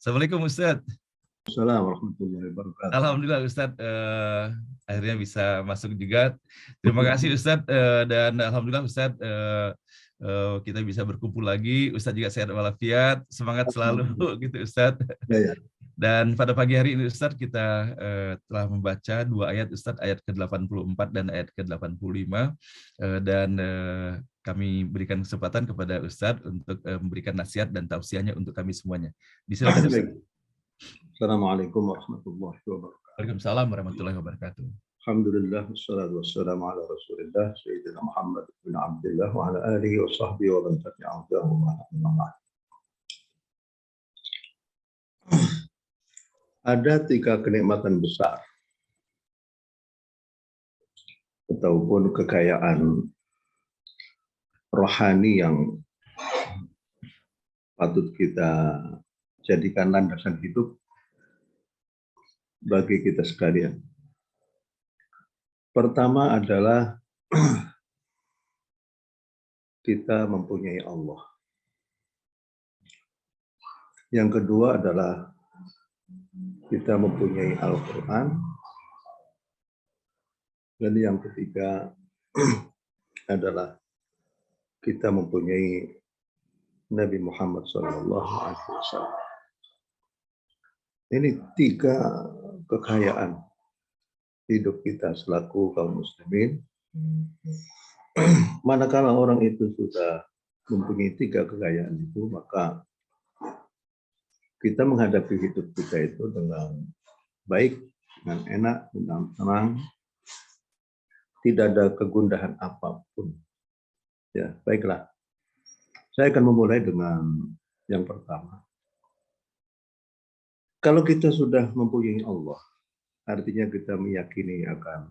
Assalamualaikum Ustadz. Assalamualaikum warahmatullahi wabarakatuh. Alhamdulillah Ustadz, akhirnya bisa masuk juga. Terima kasih Ustadz, dan alhamdulillah Ustadz, kita bisa berkumpul lagi. Ustadz juga sehat walafiat, semangat selalu gitu Ustadz. Ya. Dan pada pagi hari ini Ustadz, kita telah membaca 2 ayat Ustadz, ayat ke-84 dan ayat ke-85, dan kami berikan kesempatan kepada Ustadz untuk memberikan nasihat dan tausiahnya untuk kami semuanya. Disilakan Ustadz. Assalamualaikum warahmatullahi wabarakatuh. Waalaikumsalam warahmatullahi wabarakatuh. Alhamdulillah, wassalatu wassalamu ala Rasulillah Sayyidina Muhammad bin Abdullah wa ala alihi wa sahbihi wa man tabi'ahum bi ihsan. Ada 3 kenikmatan besar ataupun kekayaan rohani yang patut kita jadikan landasan hidup bagi kita sekalian. Pertama adalah kita mempunyai Allah. Yang kedua adalah kita mempunyai Al-Quran. Dan yang ketiga adalah kita mempunyai Nabi Muhammad SAW. Ini 3 kekayaan hidup kita selaku kaum muslimin. Manakala orang itu sudah mempunyai 3 kekayaan itu, maka kita menghadapi hidup kita itu dengan baik, dengan enak, dengan tenang, tidak ada kegundahan apapun. Ya, baiklah. Saya akan memulai dengan yang pertama. Kalau kita sudah mempunyai Allah, artinya kita meyakini akan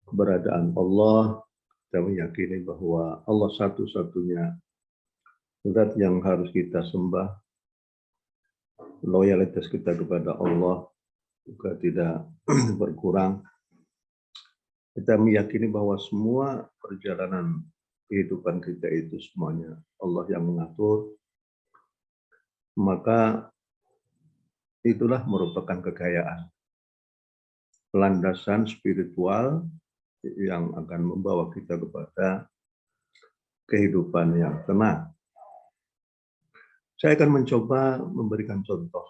keberadaan Allah, kita meyakini bahwa Allah satu-satunya zat yang harus kita sembah, loyalitas kita kepada Allah juga tidak berkurang. Kita meyakini bahwa semua perjalanan kehidupan kita itu semuanya Allah yang mengatur, maka itulah merupakan kekayaan, landasan spiritual yang akan membawa kita kepada kehidupan yang tenang. Saya akan mencoba memberikan contoh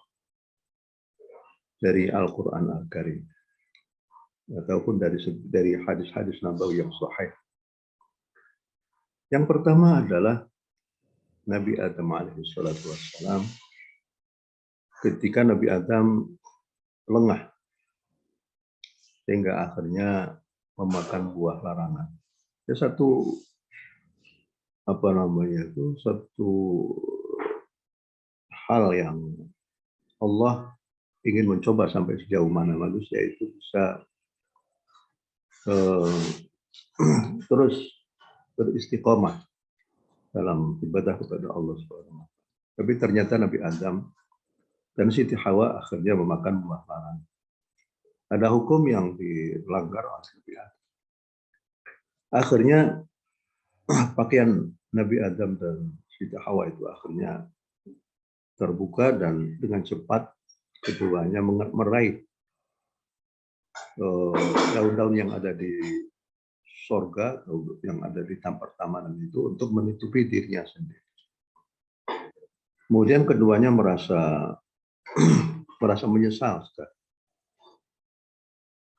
dari Al-Quran Al-Karim ataupun dari hadis-hadis Nabawi yang sahih. Yang pertama adalah Nabi Adam alaihissalam. Ketika Nabi Adam lengah sehingga akhirnya memakan buah larangan. Satu hal yang Allah ingin mencoba sampai sejauh mana manusia itu bisa terus beristiqomah dalam ibadah kepada Allah SWT. Tapi ternyata Nabi Adam dan Siti Hawa akhirnya memakan buah larangan. Ada hukum yang dilanggar oleh Nabi Adam. Akhirnya pakaian Nabi Adam dan Siti Hawa itu akhirnya terbuka dan dengan cepat keduanya meraih daun-daun yang ada di sorga, yang ada di taman itu untuk menutupi dirinya sendiri. Kemudian keduanya merasa menyesal sekali.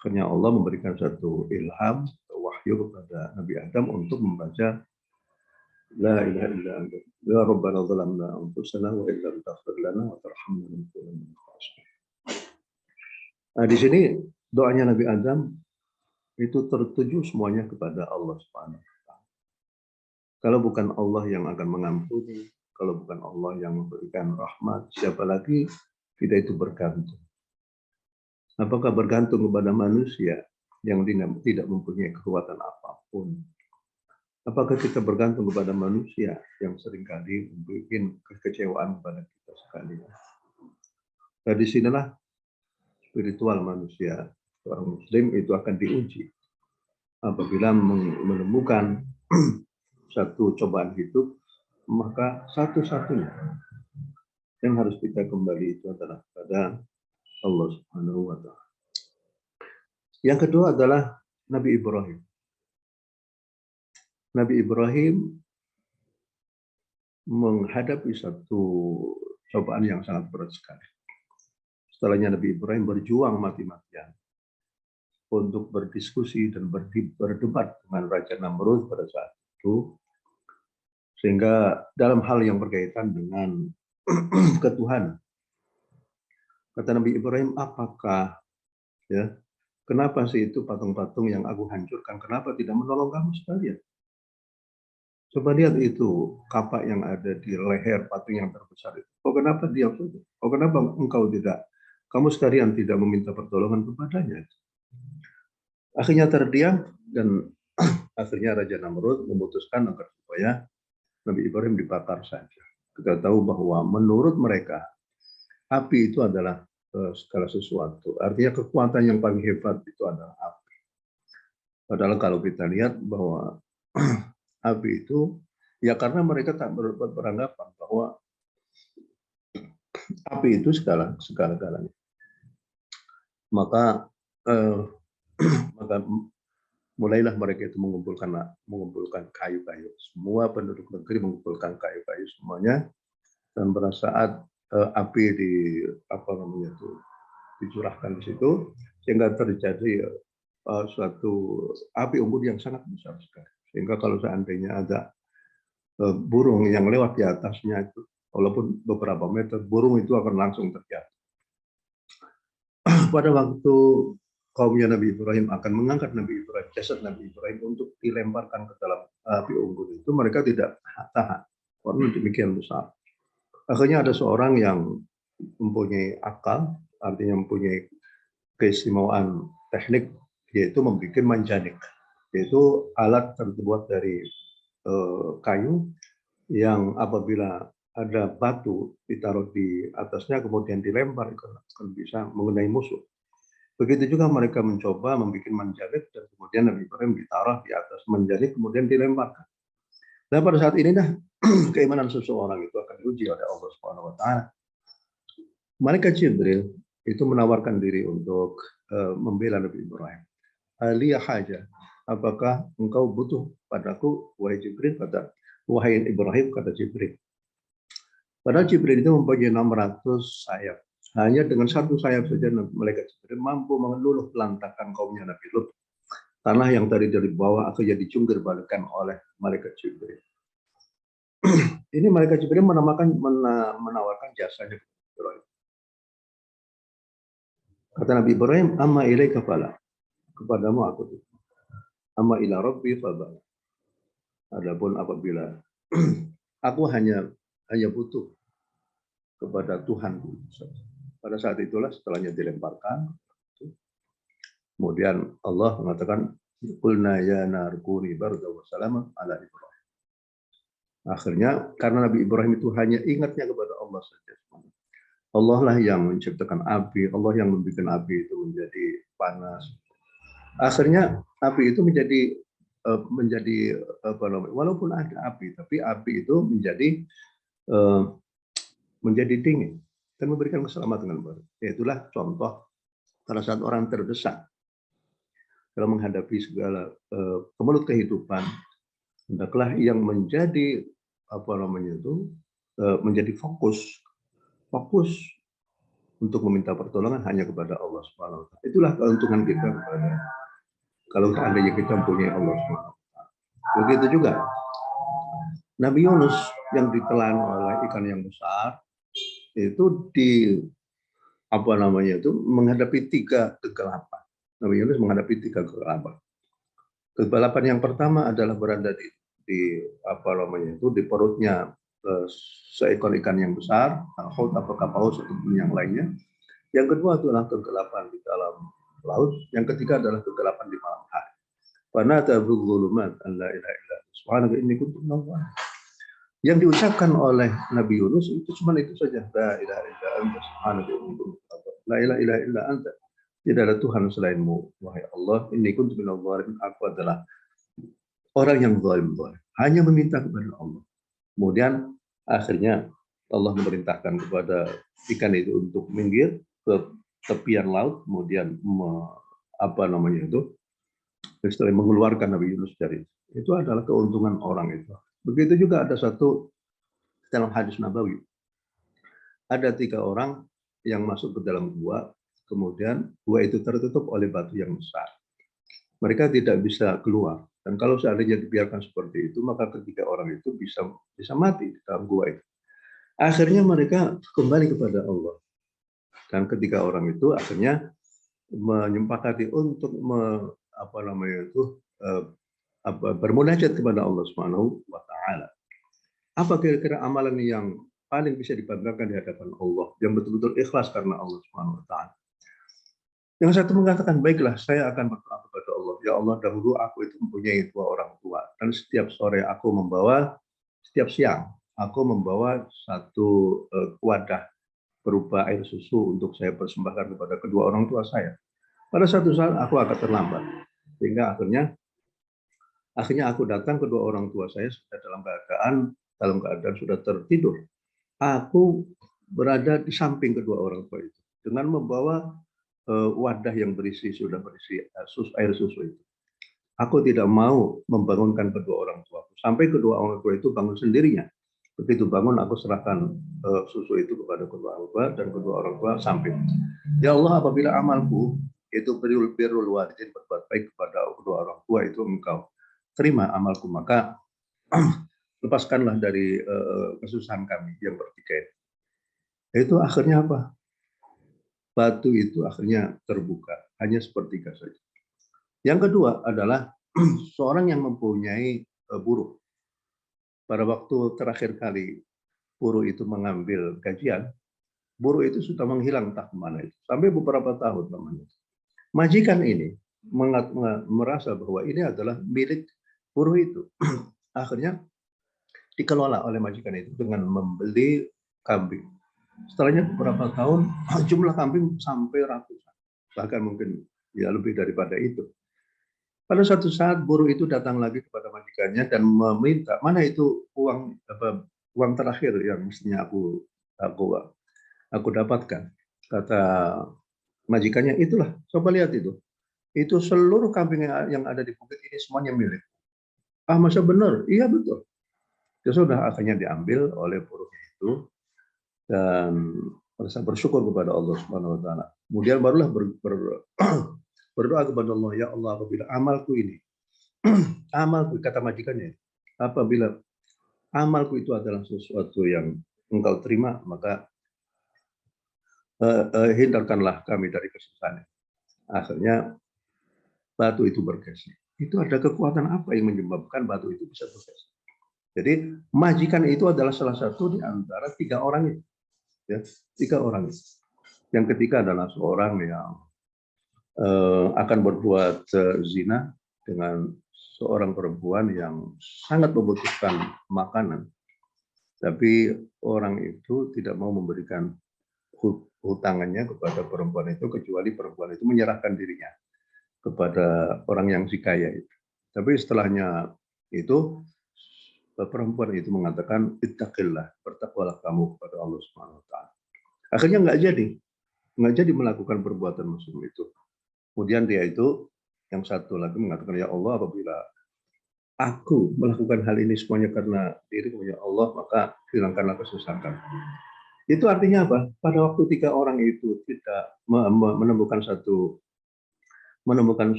Akhirnya Allah memberikan satu ilham, wahyu kepada Nabi Adam untuk membaca La ilaha illa anta ya rabbana zalamna anfusana wa illam taghfir lana wa tarhamna lanakunanna minal khasirin. Nah, di sini doanya Nabi Adam itu tertuju semuanya kepada Allah Subhanahu wa taala. Kalau bukan Allah yang akan mengampuni, kalau bukan Allah yang memberikan rahmat, siapa lagi kita itu bergantung? Apakah bergantung kepada manusia yang tidak mempunyai kekuatan apapun? Apakah kita bergantung kepada manusia yang seringkali membuat kekecewaan kepada kita sekalian? Nah, disinilah spiritual manusia, seorang muslim itu akan diuji. Apabila menemukan satu cobaan hidup, maka satu-satunya yang harus kita kembali itu adalah kepada Allah Subhanahu wa Ta'ala. Yang kedua adalah Nabi Ibrahim. Nabi Ibrahim menghadapi satu cobaan yang sangat berat sekali. Setelahnya Nabi Ibrahim berjuang mati-matian untuk berdiskusi dan berdebat dengan Raja Namrud pada saat itu, sehingga dalam hal yang berkaitan dengan ketuhanan. Kata Nabi Ibrahim, apakah ya kenapa sih itu patung-patung yang aku hancurkan, kenapa tidak menolong kamu sekalian? Coba lihat itu kapak yang ada di leher patung yang terbesar itu. Oh, kenapa dia saja? Oh, kenapa engkau tidak? Kamu sekalian tidak meminta pertolongan kepadanya? Akhirnya terdiam dan akhirnya Raja Namrud memutuskan agar supaya Nabi Ibrahim dibakar saja. Kita tahu bahwa menurut mereka api itu adalah segala sesuatu. Artinya kekuatan yang paling hebat itu adalah api. Padahal kalau kita lihat bahwa api itu, ya karena mereka tak beranggapan bahwa api itu segala-galanya. Maka mulailah mereka itu mengumpulkan kayu-kayu. Semua penduduk negeri mengumpulkan kayu-kayu semuanya, dan pada saat api dicurahkan di situ, sehingga terjadi suatu api unggun yang sangat besar sekali. Sehingga kalau seandainya ada burung yang lewat di atasnya itu, walaupun beberapa meter, burung itu akan langsung terjatuh. Pada waktu kaumnya Nabi Ibrahim akan mengangkat jasad Nabi Ibrahim untuk dilemparkan ke dalam api unggun itu, mereka tidak tahan karena demikian besar. Akhirnya ada seorang yang mempunyai akal, artinya mempunyai keistimewaan teknik, yaitu membuat manjanik, yaitu alat terbuat dari kayu yang apabila ada batu ditaruh di atasnya kemudian dilempar akan bisa mengenai musuh. Begitu juga mereka mencoba membuat manjanik dan kemudian Nabi Ibrahim ditaruh di atas manjanik kemudian dilemparkan. Dan pada saat ini keimanan seseorang itu akan diuji oleh Allah Subhanahu wa Ta'ala. Malaikat Jibril itu menawarkan diri untuk membela Nabi Ibrahim. Aliyah haja, apakah engkau butuh padaku, wahai Jibril? Kata wahai Ibrahim, kata Jibril. Padahal Jibril itu mempunyai 600 sayap. Hanya dengan satu sayap saja malaikat Jibril mampu meluluh lantakan kaumnya Nabi Lut. Tanah yang tadi dari bawah akhirnya dijungkir balikan oleh malaikat Jibril. Ini malaikat Jibril menawarkan jasanya kepada Ibrahim. Kata Nabi Ibrahim, amma ilaika fala. Kepadamu aku tuh. Amma ila rabbi fala. Adapun apabila aku hanya butuh kepada Tuhanku. Pada saat itulah setelahnya dilemparkan. Kemudian Allah mengatakan, qulna ya narkuni barda wa salaman ala Ibrahim. Akhirnya karena Nabi Ibrahim itu hanya ingatnya kepada Allah saja. Allah lah yang menciptakan api, Allah yang membuat api itu menjadi panas. Akhirnya api itu menjadi walaupun ada api, tapi api itu menjadi dingin dan memberikan keselamatan dengan baru. Itulah contoh pada saat orang terdesak dalam menghadapi segala kemelut kehidupan, hendaklah yang menjadi menjadi fokus untuk meminta pertolongan hanya kepada Allah Subhanahu wa Ta'ala. Itulah keuntungan kita kalau seandainya kita mempunyai Allah Subhanahu wa Ta'ala. Begitu juga Nabi Yunus yang ditelan oleh ikan yang besar itu menghadapi 3 kegelapan. Nabi Yunus menghadapi 3 kegelapan. Kegelapan yang pertama adalah berada di perutnya seekor ikan yang besar, al-haut apakah paus ataupun yang lainnya. Yang kedua adalah kegelapan di dalam laut. Yang ketiga adalah kegelapan di malam hari. Fanata dzulumat an la ilaha illa anta subhanaka inni kuntu minadh dhalimin. Yang diucapkan oleh Nabi Yunus itu cuma itu saja. La ilaha illa anta subhanaka inni kuntu minadh dhalimin. La ilaha illa anta. Tidak ada Tuhan selainmu, wahai Allah. Inni kuntu minadh dhalimin. Aku adalah orang yang zalim. Hanya meminta kepada Allah. Kemudian akhirnya Allah memerintahkan kepada ikan itu untuk minggir ke tepian laut, kemudian mengeluarkan Nabi Yunus dari itu adalah keuntungan orang itu. Begitu juga ada satu dalam hadis Nabawi, ada 3 orang yang masuk ke dalam gua, kemudian gua itu tertutup oleh batu yang besar. Mereka tidak bisa keluar. Dan kalau seandainya dibiarkan seperti itu, maka ketiga orang itu bisa mati di dalam gua itu. Akhirnya mereka kembali kepada Allah. Dan ketiga orang itu akhirnya menyepakati untuk bermunajat kepada Allah Subhanahu wa taala. Apa kira-kira amalan yang paling bisa dibanggakan di hadapan Allah, yang betul-betul ikhlas karena Allah Subhanahu wa taala? Yang satu mengatakan, baiklah, saya akan berdoa kepada Allah. Ya Allah, dahulu aku itu mempunyai 2 orang tua, dan setiap siang aku membawa satu wadah berupa air susu untuk saya persembahkan kepada kedua orang tua saya. Pada satu saat aku agak terlambat, sehingga akhirnya aku datang, kedua orang tua saya sudah dalam keadaan sudah tertidur. Aku berada di samping kedua orang tua itu dengan membawa wadah yang sudah berisi air susu itu. Aku tidak mau membangunkan kedua orang tua sampai kedua orang tua itu bangun sendirinya. Begitu bangun, aku serahkan susu itu kepada kedua orang tua, dan kedua orang tua samping. Ya Allah, apabila amalku itu birrul walidain, berbuat baik kepada kedua orang tua itu engkau terima amalku, maka lepaskanlah dari kesusahan kami yang bertiga. Itu akhirnya apa? Batu itu akhirnya terbuka, hanya sepertiga saja. Yang kedua adalah seorang yang mempunyai buruh. Pada waktu terakhir kali buruh itu mengambil gajian, buruh itu sudah menghilang entah kemana itu, sampai beberapa tahun namanya. Majikan ini merasa bahwa ini adalah milik buruh itu. Akhirnya dikelola oleh majikan itu dengan membeli kambing. Setelahnya beberapa tahun, jumlah kambing sampai ratusan, bahkan mungkin ya lebih daripada itu. Pada suatu saat buruh itu datang lagi kepada majikannya dan meminta, mana itu uang terakhir yang mestinya aku dapatkan. Kata majikannya, itulah, coba lihat itu. Itu seluruh kambing yang ada di bukit ini semuanya milik. Ah, masa benar? Iya betul. Ya sudah, akhirnya diambil oleh buruhnya itu dan merasa bersyukur kepada Allah Subhanahu wa taala. Kemudian barulah berdoa kepada Allah, ya Allah, apabila amalku ini, amalku, kata majikannya, apabila amalku itu adalah sesuatu yang engkau terima, maka hindarkanlah kami dari kesusahan. Akhirnya batu itu bergeser. Itu ada kekuatan apa yang menyebabkan batu itu bisa bergeser? Jadi majikan itu adalah salah satu di antara 3 orang itu. Ya, 3 orang itu. Yang ketiga adalah seorang yang akan berbuat zina dengan seorang perempuan yang sangat membutuhkan makanan, tapi orang itu tidak mau memberikan hutangannya kepada perempuan itu, kecuali perempuan itu menyerahkan dirinya kepada orang yang si kaya itu. Tapi setelahnya itu perempuan itu mengatakan, ittaqillah, bertakwalah kamu kepada Allah Subhanahu wa taala. Akhirnya nggak jadi melakukan perbuatan mesum itu. Kemudian dia itu, yang satu lagi mengatakan, ya Allah, apabila aku melakukan hal ini semuanya karena dirimu ya Allah, maka hilangkanlah kesusahan kami. Itu artinya apa? Pada waktu 3 orang itu tidak menemukan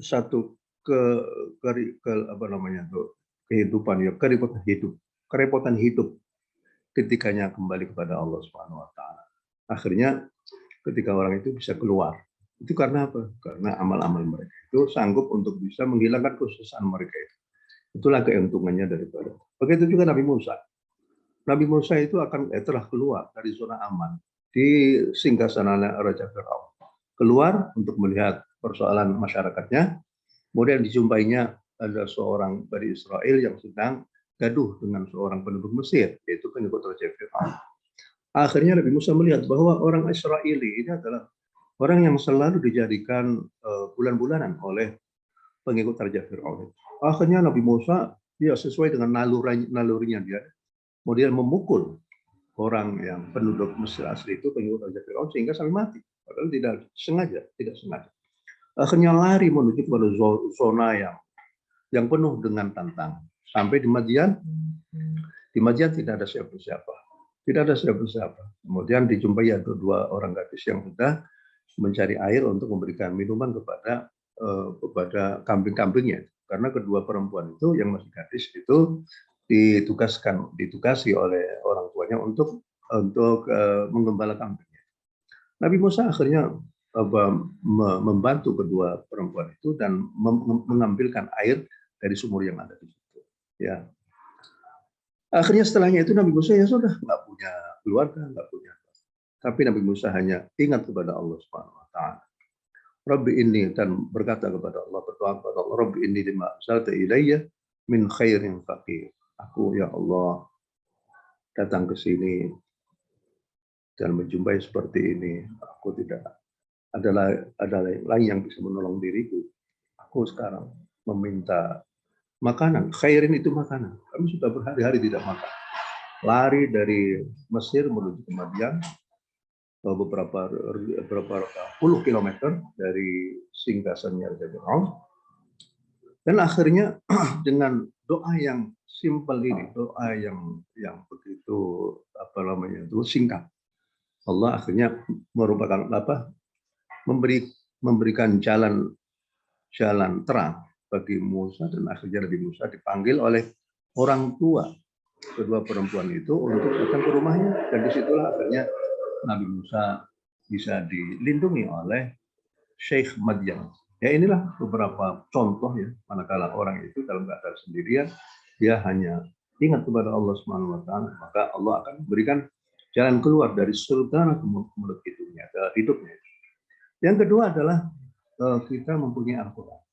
satu kehidupan, ya, kerepotan hidup ketikanya kembali kepada Allah Subhanahu wa taala. Akhirnya ketika orang itu bisa keluar. Itu karena apa? Karena amal-amal mereka itu sanggup untuk bisa menghilangkan kesusahan mereka itu. Itulah keuntungannya daripada. Begitu juga Nabi Musa. Nabi Musa itu telah keluar dari zona aman di singgasana Raja Firaun. Keluar untuk melihat persoalan masyarakatnya. Kemudian dijumpainya ada seorang Bani Israel yang sedang gaduh dengan seorang penduduk Mesir, yaitu pengikut Raja Firaun. Akhirnya Nabi Musa melihat bahwa orang Israeli ini adalah orang yang selalu dijadikan bulan-bulanan oleh pengikut Raja Firaun. Akhirnya Nabi Musa, dia sesuai dengan nalurinya dia, kemudian memukul orang yang penduduk Mesir asli itu pengikut Raja Firaun sehingga sampai mati. Padahal tidak sengaja. Akhirnya lari menuju kepada zona yang penuh dengan tantangan. Sampai di Madian tidak ada siapa-siapa. Kemudian dijumpai ada 2 orang gadis yang sudah mencari air untuk memberikan minuman kepada kambing-kambingnya. Karena kedua perempuan itu yang masih gadis itu ditugasi oleh orang tuanya untuk menggembala kambingnya. Nabi Musa akhirnya membantu kedua perempuan itu dan mengambilkan air dari sumur yang ada di situ. Ya. Akhirnya setelahnya itu Nabi Musa ya sudah nggak punya keluarga, nggak punya. Tapi Nabi Musa hanya ingat kepada Allah Subhanahu Wa Taala. Rabbi inni, dan berkata kepada Allah, berdoa kepada Allah, Rabbi inni lima arsalta ilayya min khairin faqir. Aku ya Allah datang ke sini dan menjumpai seperti ini. Aku tidak ada lain yang bisa menolong diriku. Aku sekarang meminta makanan. Khairin itu makanan. Kami sudah berhari-hari tidak makan. Lari dari Mesir menuju ke Madian, beberapa puluh kilometer dari singgasannya Raja Firaun. Dan akhirnya dengan doa yang simpel ini, doa yang begitu singkat, Allah akhirnya merupakan memberikan jalan terang bagi Musa, dan akhirnya Nabi Musa dipanggil oleh orang tua kedua perempuan itu untuk datang ke rumahnya, dan disitulah akhirnya Nabi Musa bisa dilindungi oleh Syekh Madian. Ya, inilah beberapa contoh ya, manakala orang itu dalam keadaan sendirian, dia hanya ingat kepada Allah Subhanahu Wa Taala, maka Allah akan memberikan jalan keluar dari surga mulut hidupnya. Yang kedua adalah kita mempunyai Al-Quran.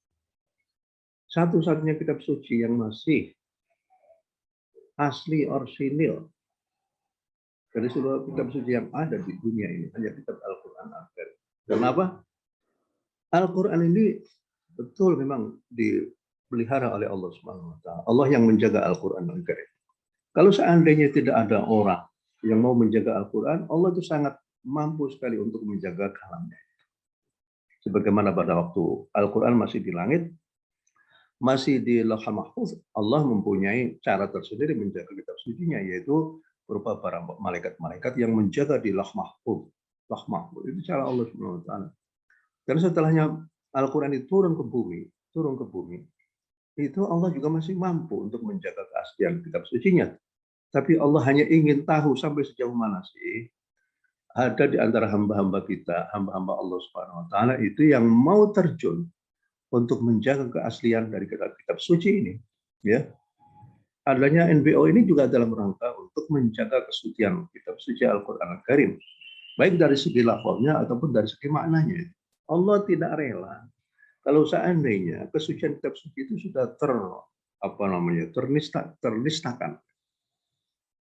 Satu-satunya kitab suci yang masih asli orsinil dari seluruh kitab suci yang ada di dunia ini hanya kitab Al-Quran Al-Karim. Kenapa? Al-Quran ini betul memang dipelihara oleh Allah Subhanahu Wa Taala. Allah yang menjaga Al-Quran Al-Karim. Kalau seandainya tidak ada orang yang mau menjaga Al-Quran, Allah itu sangat mampu sekali untuk menjaga kalamnya. Sebagaimana pada waktu Al-Quran masih di langit, masih di Lauhul Mahfuz, Allah mempunyai cara tersendiri menjaga kitab sucinya, yaitu berupa para malaikat-malaikat yang menjaga di Lauhul Mahfuz. Lauhul Mahfuz itu cara Allah Subhanahu Wa Taala. Dan setelahnya Al-Quran itu turun ke bumi, itu Allah juga masih mampu untuk menjaga keaslian kitab sucinya. Tapi Allah hanya ingin tahu sampai sejauh mana sih ada di antara hamba-hamba kita, hamba-hamba Allah Subhanahu Wa Taala itu yang mau terjun untuk menjaga keaslian dari kitab suci ini. Ya, adanya NBO ini juga dalam rangka untuk menjaga kesucian kitab suci Al-Quran Al-Karim, baik dari segi lafaznya ataupun dari segi maknanya. Allah tidak rela kalau seandainya kesucian kitab suci itu sudah ternistakan.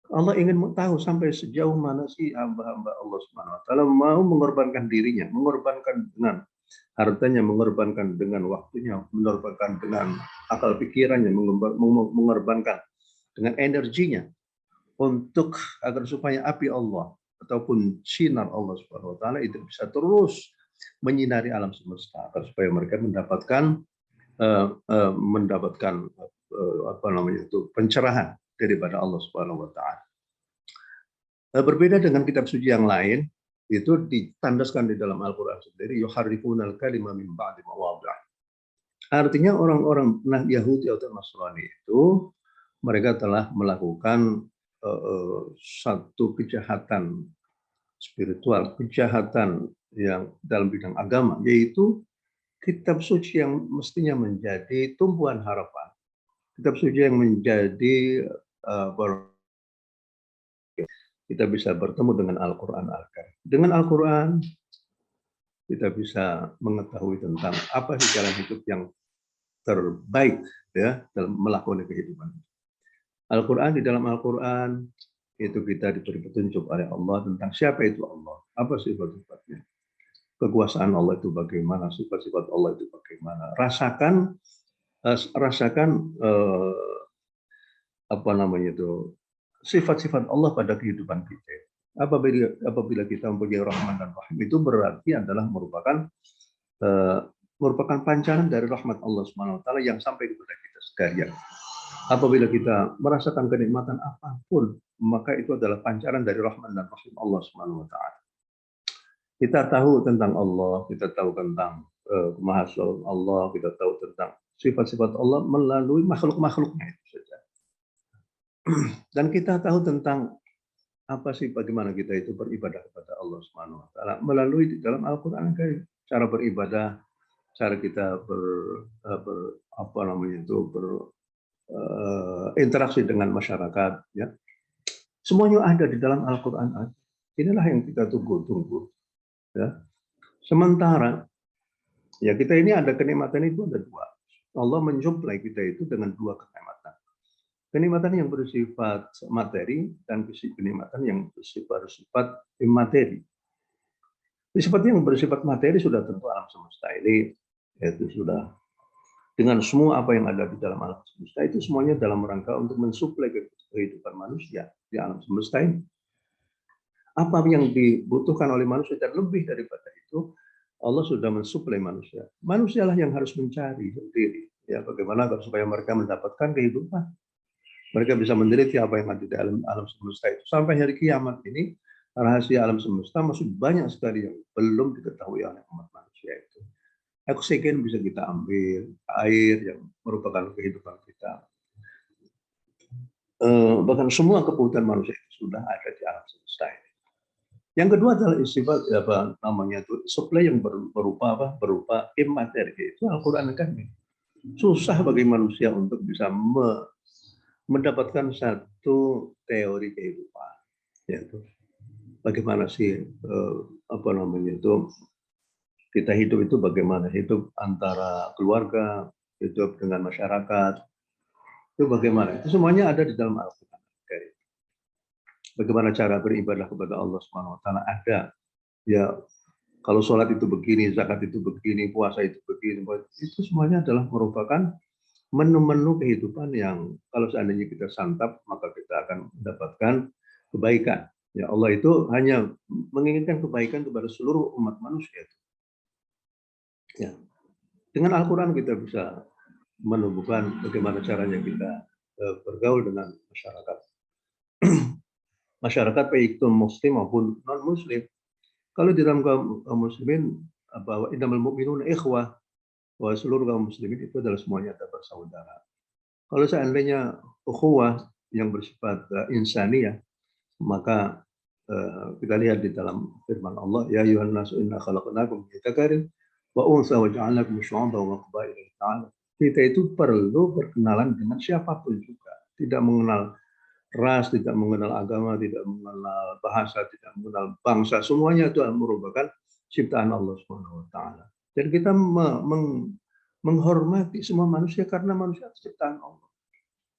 Allah ingin tahu sampai sejauh mana sih hamba-hamba Allah Subhanahu Wa Taala mau mengorbankan dirinya, mengorbankan dengan hartanya, mengorbankan dengan waktunya, mengorbankan dengan akal pikirannya, mengorbankan dengan energinya untuk agar supaya api Allah ataupun sinar Allah Subhanahu Wa Taala itu bisa terus menyinari alam semesta, agar supaya mereka mendapatkan pencerahan daripada Allah Subhanahu Wa Taala. Berbeda dengan kitab suci yang lain, itu ditandaskan di dalam Al-Quran sendiri, yuharrifunal kalima min ba'di mawadhi'i. Artinya orang-orang Yahudi atau Nasrani itu mereka telah melakukan satu kejahatan spiritual, kejahatan yang dalam bidang agama, yaitu kitab suci yang mestinya menjadi tumpuan harapan, kitab suci yang menjadi kita bisa bertemu dengan Al-Quran Al-Karim. Dengan Al-Quran kita bisa mengetahui tentang apa sih jalan hidup yang terbaik ya dalam melakoni kehidupan. Al-Quran, di dalam Al-Quran itu kita diberi petunjuk oleh Allah tentang siapa itu Allah, apa sifat-sifatnya, kekuasaan Allah itu bagaimana, sifat-sifat Allah itu bagaimana. Rasakan sifat-sifat Allah pada kehidupan kita. Apabila kita mempunyai Rahman dan Rahim, itu berarti adalah merupakan pancaran dari rahmat Allah Subhanahu wa taala yang sampai kepada kita sekalian. Apabila kita merasakan kenikmatan apapun, maka itu adalah pancaran dari Rahman dan Rahim Allah Subhanahu wa taala. Kita tahu tentang Allah, kita tahu tentang kemahasan Allah, kita tahu tentang sifat-sifat Allah melalui makhluk-makhluknya itu saja. Dan kita tahu tentang apa sih, bagaimana kita itu beribadah kepada Allah Subhanahu wa taala melalui di dalam Al-Qur'an Karim. Cara beribadah, cara kita berinteraksi dengan masyarakat, ya. Semuanya ada di dalam Al-Qur'an. Inilah yang kita tunggu-tunggu, ya. Sementara ya kita ini ada kenikmatan itu ada dua. Allah mensuplai kita itu dengan dua kenikmatan. Kenikmatan yang bersifat materi dan kenikmatan yang bersifat imateri. Sifat yang bersifat materi sudah tentu alam semesta ini, yaitu sudah dengan semua apa yang ada di dalam alam semesta itu semuanya dalam rangka untuk mensuplai kehidupan manusia di alam semesta ini. Apa yang dibutuhkan oleh manusia dan lebih daripada itu, Allah sudah mensuplai manusia. Manusialah yang harus mencari sendiri, ya, bagaimana supaya mereka mendapatkan kehidupan. Mereka bisa meneliti apa yang ada di alam semesta itu. Sampai hari kiamat ini, rahasia alam semesta masih banyak sekali yang belum diketahui oleh umat manusia itu. Oksigen bisa kita ambil, air yang merupakan kehidupan kita. Bahkan semua kebutuhan manusia itu sudah ada di alam semesta ini. Yang kedua adalah sifat supply yang berupa imateri, itu Al-Qur'an Karim. Susah bagi manusia untuk bisa mendapatkan satu teori kehidupan, yaitu bagaimana sih kita hidup itu, bagaimana hidup antara keluarga, hidup dengan masyarakat, itu bagaimana, itu semuanya ada di dalam Al-Qur'an. Bagaimana cara beribadah kepada Allah Subhanahu wa taala ada, ya, kalau sholat itu begini, zakat itu begini, puasa itu begini, itu semuanya adalah merupakan menu-menu kehidupan yang kalau seandainya kita santap maka kita akan mendapatkan kebaikan. Ya, Allah itu hanya menginginkan kebaikan kepada seluruh umat manusia. Ya. Dengan Al-Qur'an kita bisa menemukan bagaimana caranya kita bergaul dengan masyarakat. Masyarakat baik itu muslim maupun non-muslim. Kalau di dalam kaum muslimin bahwa innamal mu'minuna ikhwah, bahwa seluruh kaum muslimin itu adalah semuanya adalah bersaudara. Kalau seandainya ukhuwah yang bersifat insaniyah, maka kita lihat di dalam firman Allah, ya ayyuhan nasu inna khalaqnakum min dzakarin wa untha wa ja'alnakum syu'uban wa qabaila ta'ala. Kita itu perlu berkenalan dengan siapapun juga, tidak mengenal ras, tidak mengenal agama, tidak mengenal bahasa, tidak mengenal bangsa, semuanya itu merupakan ciptaan Allah Subhanahu wa taala. Dan kita menghormati semua manusia karena manusia ciptaan Allah.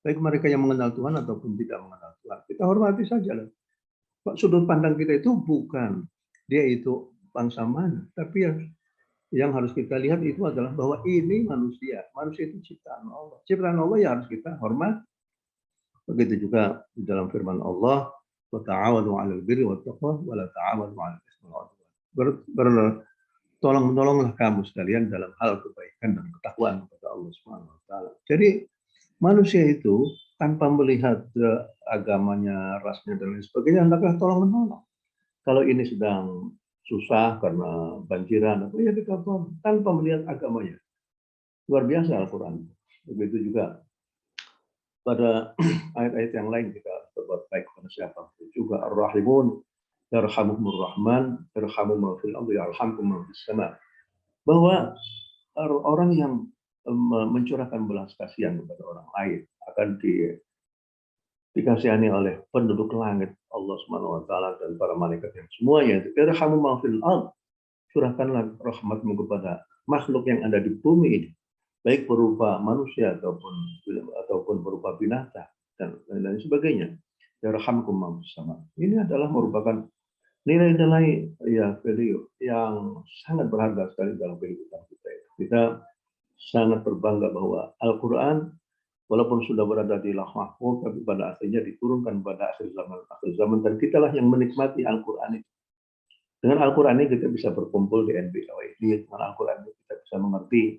Baik mereka yang mengenal Tuhan ataupun tidak mengenal Tuhan. Kita hormati saja. Sudut pandang kita itu bukan dia itu bangsa mana, tapi yang harus kita lihat itu adalah bahwa ini manusia. Manusia itu ciptaan Allah. Ciptaan Allah yang harus kita hormati. Begitu juga di dalam firman Allah, wa ta'awanu 'alal birri wat taqwa wa la ta'awanu 'alal itsmi wal 'udwan. Tolong-menolonglah kamu sekalian dalam hal kebaikan dan ketakwaan kepada Allah Subhanahu wa taala. Jadi manusia itu tanpa melihat agamanya, rasnya dan lain sebagainya, hendaklah tolong-menolong. Kalau ini sedang susah karena banjiran, ya kita tolong tanpa melihat agamanya. Luar biasa Al-Qur'an. Begitu juga pada ayat-ayat yang lain kita berbuat baik kepada siapapun juga. Ar-Rahimun yarhamuhumur rahman yarhamu man fil ardi yarhamkum man fis sama. Bahwa orang yang mencurahkan belas kasihan kepada orang lain akan dikasihani oleh penduduk langit Allah Subhanahu wa taala dan para malaikat yang semuanya. Yarhamu man fil ardi, curahkanlah rahmatmu kepada makhluk yang ada di bumi ini, baik berupa manusia ataupun berupa binatang dan lain sebagainya. Yarhamkum man fis sama. Ini adalah merupakan nilai-nilai value yang sangat berharga sekali dalam kehidupan kita. Kita sangat berbangga bahwa Al-Quran walaupun sudah berada di lauh mahfuz, tapi pada akhirnya diturunkan pada akhir zaman, dan kitalah yang menikmati Al-Quran itu. Dengan Al-Quran ini kita bisa berkumpul di NBKWD, dengan Al-Quran ini kita bisa mengerti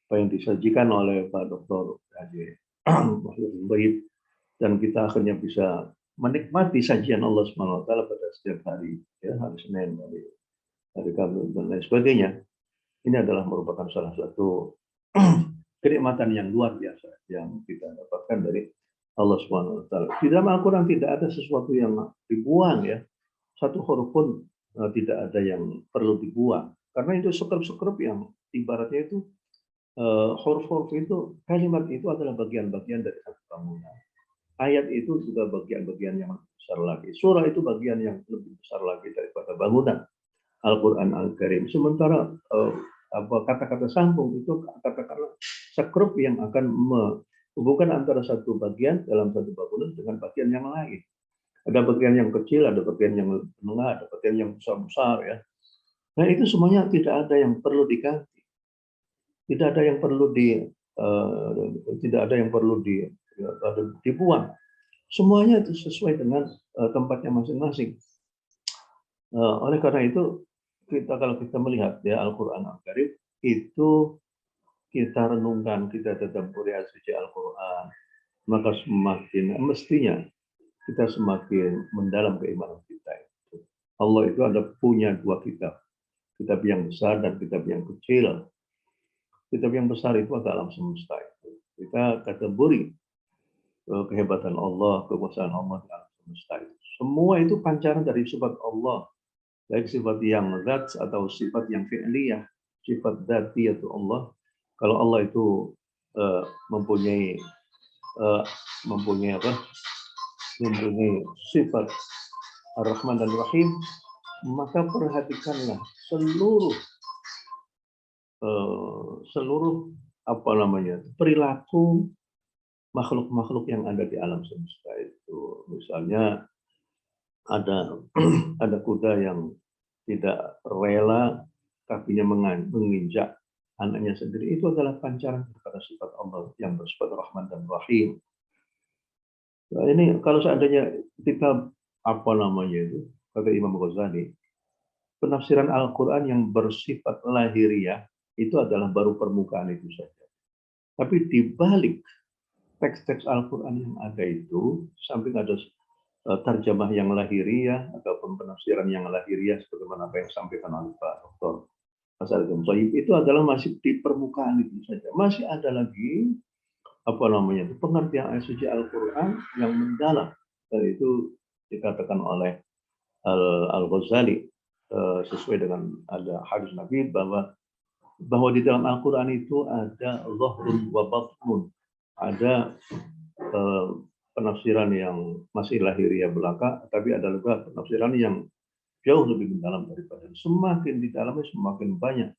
apa yang disajikan oleh Pak Dr. Haji Baik, dan kita akhirnya bisa menikmati sajian Allah Subhanahu wa taala pada setiap hari, ya, hari Senin, hari Kamis dan lain sebagainya. Ini adalah merupakan salah satu kenikmatan yang luar biasa yang kita dapatkan dari Allah Subhanahu wa taala. Di dalam Al-Qur'an tidak ada sesuatu yang dibuang, ya. Satu huruf pun tidak ada yang perlu dibuang. Karena itu sekrup-sekrup yang ibaratnya itu huruf-huruf itu, kalimat itu adalah bagian-bagian dari satu bangunan. Ayat itu juga bagian-bagian yang lebih besar lagi. Surah itu bagian yang lebih besar lagi daripada bangunan Al-Quran Al-Karim. Sementara kata-kata sambung itu katakanlah sekrup yang akan menghubungkan antara satu bagian dalam satu bangunan dengan bagian yang lain. Ada bagian yang kecil, ada bagian yang menengah, ada bagian yang besar-besar, ya. Nah, itu semuanya tidak ada yang perlu diganti. Tidak ada yang perlu dibuang. Semuanya itu sesuai dengan tempatnya masing-masing. Oleh karena itu, kalau kita melihat, ya, Al-Quran Al-Karim itu kita renungkan, kita tadabburi suci Al-Quran, maka mestinya kita semakin mendalam keimanan kita itu. Allah itu ada punya dua kitab yang besar dan kitab yang kecil. Kitab yang besar itu adalah alam semesta itu. Kita tadabburi kehebatan Allah, kekuasaan Allah di alam semesta itu. Semua itu pancaran dari sifat Allah, baik sifat yang zat atau sifat yang fi'liyah, sifat dzati yaitu Allah. Kalau Allah itu mempunyai sifat Ar-Rahman dan Rahim, maka perhatikanlah seluruh perilaku makhluk-makhluk yang ada di alam semesta itu. Misalnya ada kuda yang tidak rela kakinya menginjak anaknya sendiri. Itu adalah pancaran kepada sifat Allah yang bersifat Rahman dan Rahim. Nah, ini kalau seandainya kita kata Imam Ghazali, penafsiran Al-Quran yang bersifat lahiriah itu adalah baru permukaan itu saja. Tapi di balik teks-teks Al-Quran yang ada itu, samping ada terjemah yang lahiriah ataupun penafsiran yang lahiriah sebagaimana apa yang disampaikan oleh Pak Dr. Hasan Al-Thayyib, itu adalah masih di permukaan itu saja. Masih ada lagi pengertian ayat suci Al-Quran yang mendalam, dan itu dikatakan oleh Al-Ghazali sesuai dengan ada hadis Nabi bahwa di dalam Al-Quran itu ada zahrun wa batnun, ada penafsiran yang masih lahiriah belaka, tapi ada juga penafsiran yang jauh lebih mendalam daripada. Semakin di dalamnya semakin banyak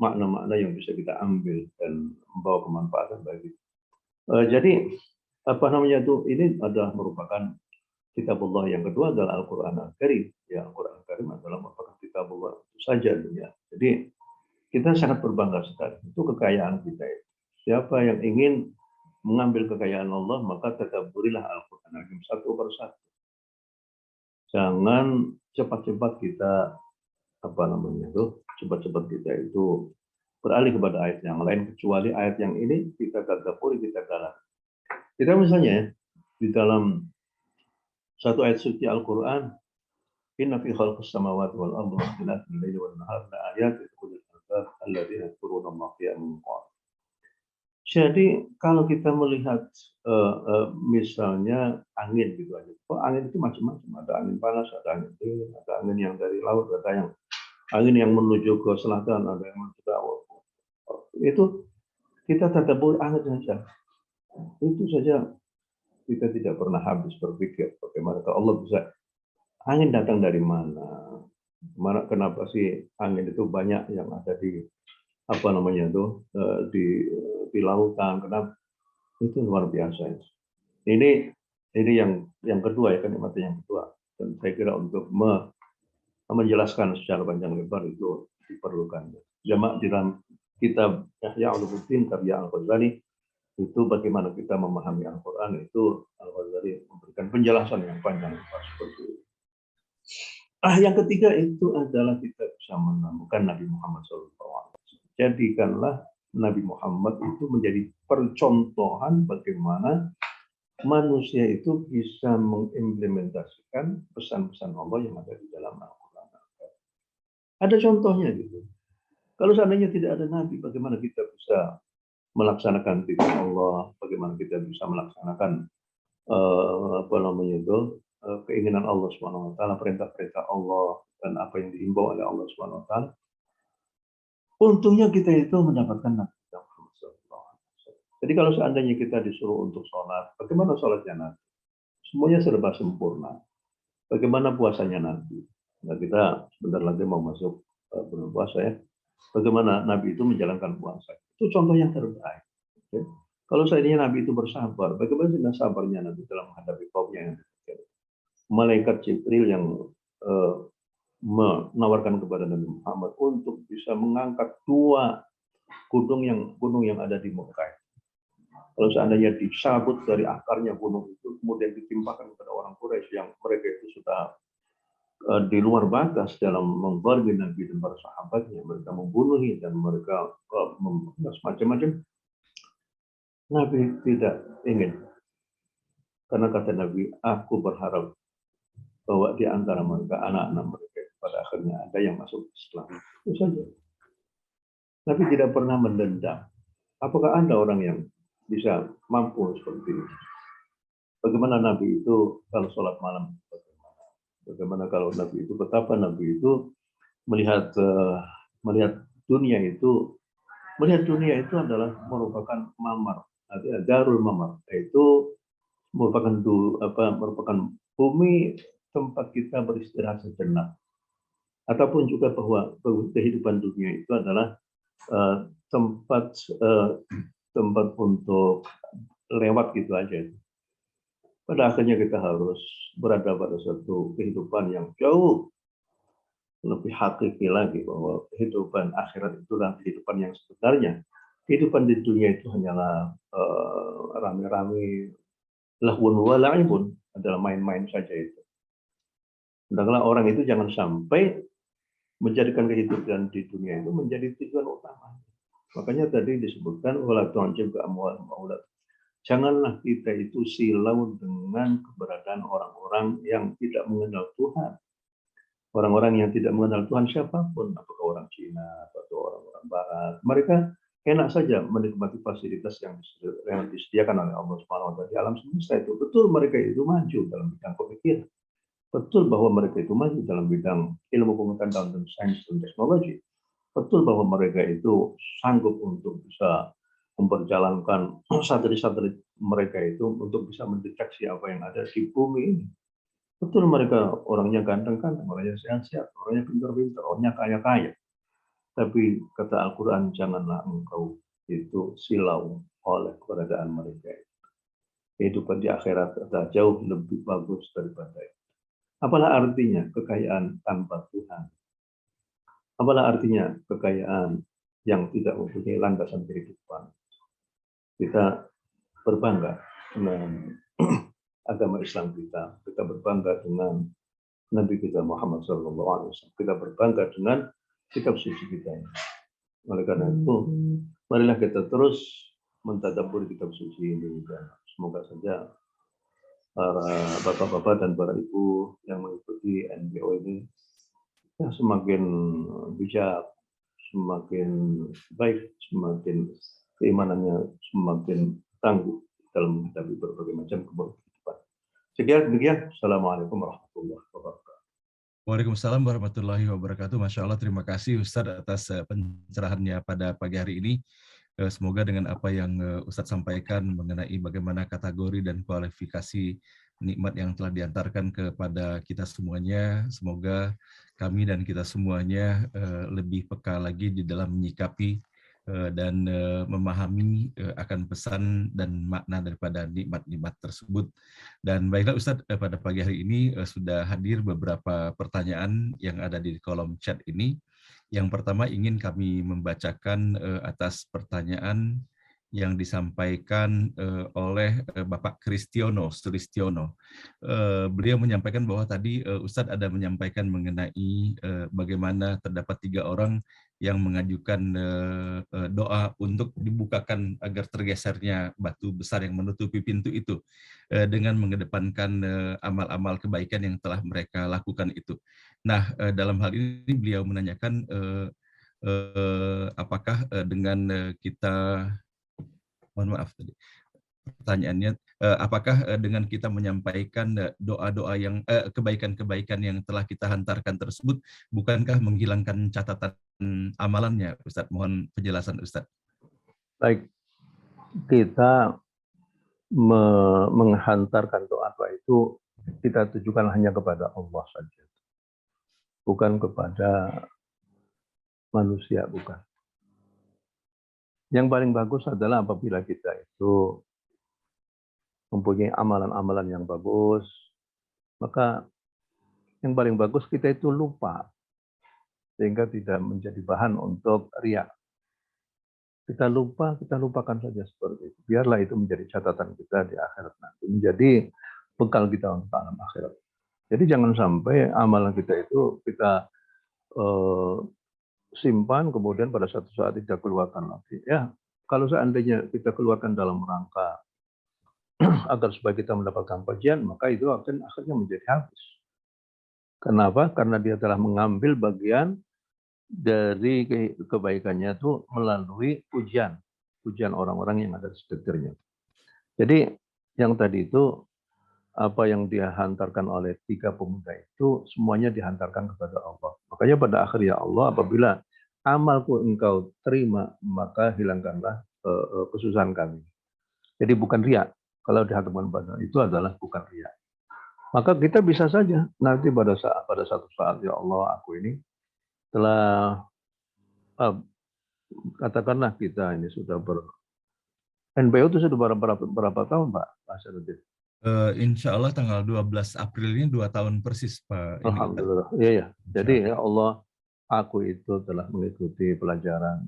makna-makna yang bisa kita ambil dan membawa kemanfaatan bagi. Jadi ini adalah merupakan kitabullah. Yang kedua adalah Al-Quran Al-Karim. Ya, Al-Quran Al-Karim adalah merupakan kitabullah itu saja, ya. Jadi kita sangat berbangga sekali. Itu kekayaan kita. Siapa yang ingin mengambil kekayaan Allah, maka tadabburilah Al-Quran Al-Karim satu persatu. Jangan cepat-cepat kita cepat-cepat kita itu beralih kepada ayat yang lain, kecuali ayat yang ini kita tadabburi, kita dalam. Kita misalnya di dalam satu ayat suci Al-Quran, inna fi khalqis samawati wal ardi wa ikhtilafil laili wan nahari la ayatin liulil albab alladzina yadhkuruna Allaha qiyaman wa qu'udan. Jadi kalau kita melihat misalnya angin gitu aja. Angin itu macam-macam, ada angin panas, ada angin dingin, ada angin yang dari laut, ada yang angin yang menuju ke selatan, ada yang menuju ke laut. Itu kita tadabbur angin saja. Itu saja kita tidak pernah habis berpikir bagaimana Allah bisa, angin datang dari mana? Kenapa sih angin itu banyak yang ada di di lautan? Kenapa? Itu luar biasa. Ini yang kedua, ya, kenikmatan yang kedua. Dan saya kira untuk menjelaskan secara panjang lebar itu diperlukan. Jamaah di dalam kitab Ihya Ulumuddin karya Al-Ghazali Itu bagaimana kita memahami Al-Quran, itu Al-Ghazali memberikan penjelasan yang panjang seperti itu. Yang ketiga itu adalah kita bisa menemukan Nabi Muhammad SAW. Jadikanlah Nabi Muhammad itu menjadi percontohan bagaimana manusia itu bisa mengimplementasikan pesan-pesan Allah yang ada di dalam Al-Quran. Ada contohnya gitu. Kalau seandainya tidak ada Nabi, bagaimana kita bisa melaksanakan titah Allah, bagaimana kita bisa melaksanakan keinginan Allah Subhanahu wa taala, perintah-perintah Allah dan apa yang diimbau oleh Allah Subhanahu wa taala. Untungnya kita itu mendapatkan Nabi Muhammad SAW. Jadi kalau seandainya kita disuruh untuk sholat, bagaimana sholatnya Nabi? Semuanya serba sempurna. Bagaimana puasanya Nabi? Nah, kita sebentar lagi mau masuk bulan puasa ya. Bagaimana Nabi itu menjalankan puasa? Itu contoh yang terbaik. Ya. Kalau seandainya Nabi itu bersabar, bagaimana sabarnya Nabi dalam menghadapi kaumnya yang demikian? Malaikat Jibril yang menawarkan kepada Nabi Muhammad untuk bisa mengangkat 2 gunung yang ada di Mekah. Kalau seandainya dicabut dari akarnya gunung itu, kemudian ditimpakan kepada orang Quraisy yang mereka itu sudah di luar batas dalam membargi Nabi dan para sahabatnya, mereka membunuhi dan mereka macam-macam. Nabi tidak ingin, karena kata Nabi, aku berharap bahwa di antara mereka anak-anak mereka pada akhirnya ada yang masuk Islam. Itu saja. Nabi tidak pernah mendendam. Apakah Anda orang yang bisa mampu seperti ini? Bagaimana Nabi itu kalau sholat malam? Bagaimana kalau Nabi itu, betapa Nabi itu melihat dunia itu adalah merupakan mamar, artinya darul mamar, yaitu merupakan bumi tempat kita beristirahat sejenak, ataupun juga bahwa kehidupan dunia itu adalah tempat untuk lewat gitu aja. Pada akhirnya kita harus berada pada suatu kehidupan yang jauh lebih hakiki lagi, bahwa kehidupan akhirat itulah kehidupan yang sebenarnya. Kehidupan di dunia itu hanyalah rame-rame, lahwun wa la'ibun, adalah main-main saja itu. Hendaklah orang itu jangan sampai menjadikan kehidupan di dunia itu menjadi tujuan utama. Makanya tadi disebutkan wala tu'jibka amwalihim wa auladuhum. Janganlah kita itu silau dengan keberadaan orang-orang yang tidak mengenal Tuhan. Orang-orang yang tidak mengenal Tuhan siapapun, apakah orang Cina atau orang-orang Barat, mereka enak saja menikmati fasilitas yang disediakan oleh Allah Subhanahu wa taala di alam semesta itu. Betul mereka itu maju dalam bidang pemikiran. Betul bahwa mereka itu maju dalam bidang ilmu pengetahuan dan sains dan teknologi. Betul bahwa mereka itu sanggup untuk bisa memperjalankan satelit-satelit mereka itu untuk bisa mendeteksi apa yang ada di bumi ini. Betul mereka orangnya ganteng-ganteng, orangnya sehat-sehat, orangnya pintar-pintar, orangnya kaya-kaya. Tapi kata Al-Quran, janganlah engkau itu silau oleh keberadaan mereka. Kehidupan di akhirat adalah jauh lebih bagus daripada itu. Apalah artinya kekayaan tanpa Tuhan? Apalah artinya kekayaan yang tidak mempunyai landasan kehidupan? Kita berbangga dengan agama Islam kita berbangga dengan Nabi kita Muhammad SAW, kita berbangga dengan kitab suci kita ini. Oleh karena itu, marilah kita terus mentadabbur kitab suci ini, dan semoga saja para bapak-bapak dan para ibu yang mengikuti NBO ini ya semakin bijak, semakin baik, semakin keimanannya semakin tangguh dalam menghadapi berbagai macam kehidupan. Sekian demikian. Assalamualaikum warahmatullahi wabarakatuh. Waalaikumsalam warahmatullahi wabarakatuh. Masya Allah, terima kasih Ustadz atas pencerahannya pada pagi hari ini. Semoga dengan apa yang Ustadz sampaikan mengenai bagaimana kategori dan kualifikasi nikmat yang telah diantarkan kepada kita semuanya, semoga kami dan kita semuanya lebih peka lagi di dalam menyikapi dan memahami akan pesan dan makna daripada nikmat-nikmat tersebut. Dan baiklah Ustadz, pada pagi hari ini sudah hadir beberapa pertanyaan yang ada di kolom chat ini. Yang pertama ingin kami membacakan atas pertanyaan yang disampaikan oleh Bapak Kristiono Sulistiono. Beliau menyampaikan bahwa tadi Ustadz ada menyampaikan mengenai bagaimana terdapat 3 orang yang mengajukan doa untuk dibukakan agar tergesernya batu besar yang menutupi pintu itu dengan mengedepankan amal-amal kebaikan yang telah mereka lakukan itu. Nah, dalam hal ini beliau menanyakan apakah dengan kita, mohon maaf tadi, pertanyaannya, apakah dengan kita menyampaikan doa-doa yang kebaikan-kebaikan yang telah kita hantarkan tersebut, bukankah menghilangkan catatan amalannya, Ustadz? Mohon penjelasan, Ustadz. Baik, kita menghantarkan doa itu kita tujukan hanya kepada Allah saja, bukan kepada manusia, bukan. Yang paling bagus adalah apabila kita itu mempunyai amalan-amalan yang bagus, maka yang paling bagus kita itu lupa, sehingga tidak menjadi bahan untuk riya. Kita lupa, kita lupakan saja seperti itu. Biarlah itu menjadi catatan kita di akhirat nanti, menjadi bekal kita untuk alam akhirat. Jadi jangan sampai amalan kita itu kita simpan, kemudian pada satu saat tidak keluarkan lagi. Ya, kalau seandainya kita keluarkan dalam rangka agar supaya kita mendapatkan pujian, maka itu akan akhirnya menjadi habis. Kenapa? Karena dia telah mengambil bagian dari kebaikannya itu melalui pujian orang-orang yang ada di sekitarnya. Jadi yang tadi itu apa yang dia hantarkan oleh 3 pemuda itu semuanya dihantarkan kepada Allah. Makanya pada akhirnya Allah, apabila amalku engkau terima, maka hilangkanlah kesusahan kami. Jadi bukan riya. Kalau dihantarkan pada itu adalah bukan riya. Maka kita bisa saja nanti pada satu saat, ya Allah, aku ini telah katakanlah kita ini sudah NPO itu sudah berapa tahun, Pak Hasanuddin? Insya Allah tanggal 12 April ini 2 tahun persis, Pak. Alhamdulillah. Iya, ya. Jadi ya Allah, aku itu telah mengikuti pelajaran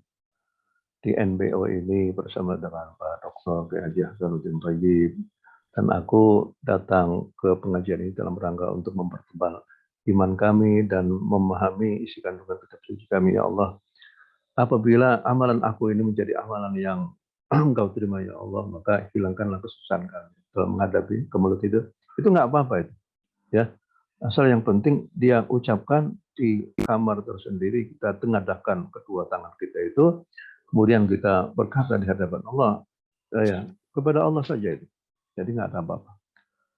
di NPO ini bersama dengan Pak Dr. Haji Hasanuddin Thayyib, dan aku datang ke pengajian ini dalam rangka untuk mempertebal iman kami dan memahami isi kandungan kitab suci kami, ya Allah. Apabila amalan aku ini menjadi amalan yang engkau terima, ya Allah, maka hilangkanlah kesusahan kami dalam menghadapi kemelut itu. Itu nggak apa-apa itu, ya. Asal yang penting dia ucapkan di kamar tersendiri, kita tengadahkan kedua tangan kita itu, kemudian kita berkata di hadapan Allah, ya, kepada Allah saja itu. Jadi nggak ada apa-apa.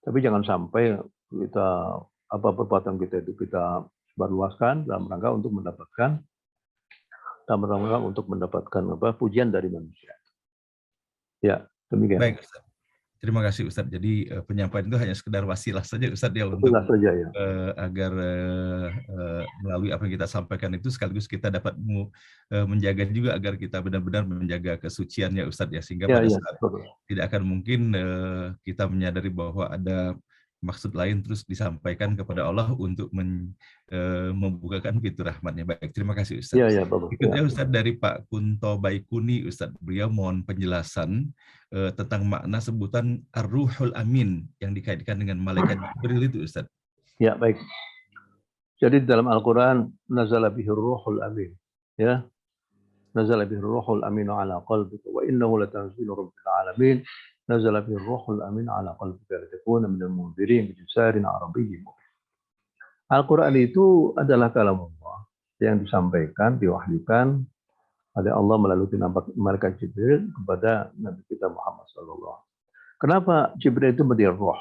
Tapi jangan sampai kita perbuatan kita itu kita sebarluaskan dalam rangka untuk mendapatkan pujian dari manusia. Ya, demikian. Baik, Ustaz. Terima kasih, Ustadz. Jadi penyampaian itu hanya sekedar wasilah saja, Ustadz, ya, untuk saja, ya. Agar melalui apa yang kita sampaikan itu sekaligus kita dapat menjaga juga agar kita benar-benar menjaga kesuciannya, Ustadz, ya, sehingga pada saat tidak akan mungkin kita menyadari bahwa ada maksud lain terus disampaikan kepada Allah untuk membukakan pintu rahmatnya. Baik, terima kasih, Ustadz. Ya, Berikutnya, Ustadz, dari Pak Kunto Baikuni, Ustadz. Beliau mohon penjelasan tentang makna sebutan Ar-Ruhul Amin yang dikaitkan dengan malaikat Jibril itu, Ustadz. Ya, baik. Jadi dalam Al-Quran, nazala bihir ruhul amin. Ya, nazala bihir ruhul amin ala qalbika wa innahu latanzilu rabbil alamin. Nazala bihir ruhul amin ala qalbika litakuna minal munzirin bijisarin arabiyyin. Al-Quran itu adalah kalam Allah yang disampaikan, diwahyukan oleh Allah melalui malaikat Jibril kepada Nabi kita Muhammad SAW. Kenapa Jibril itu menjadi roh?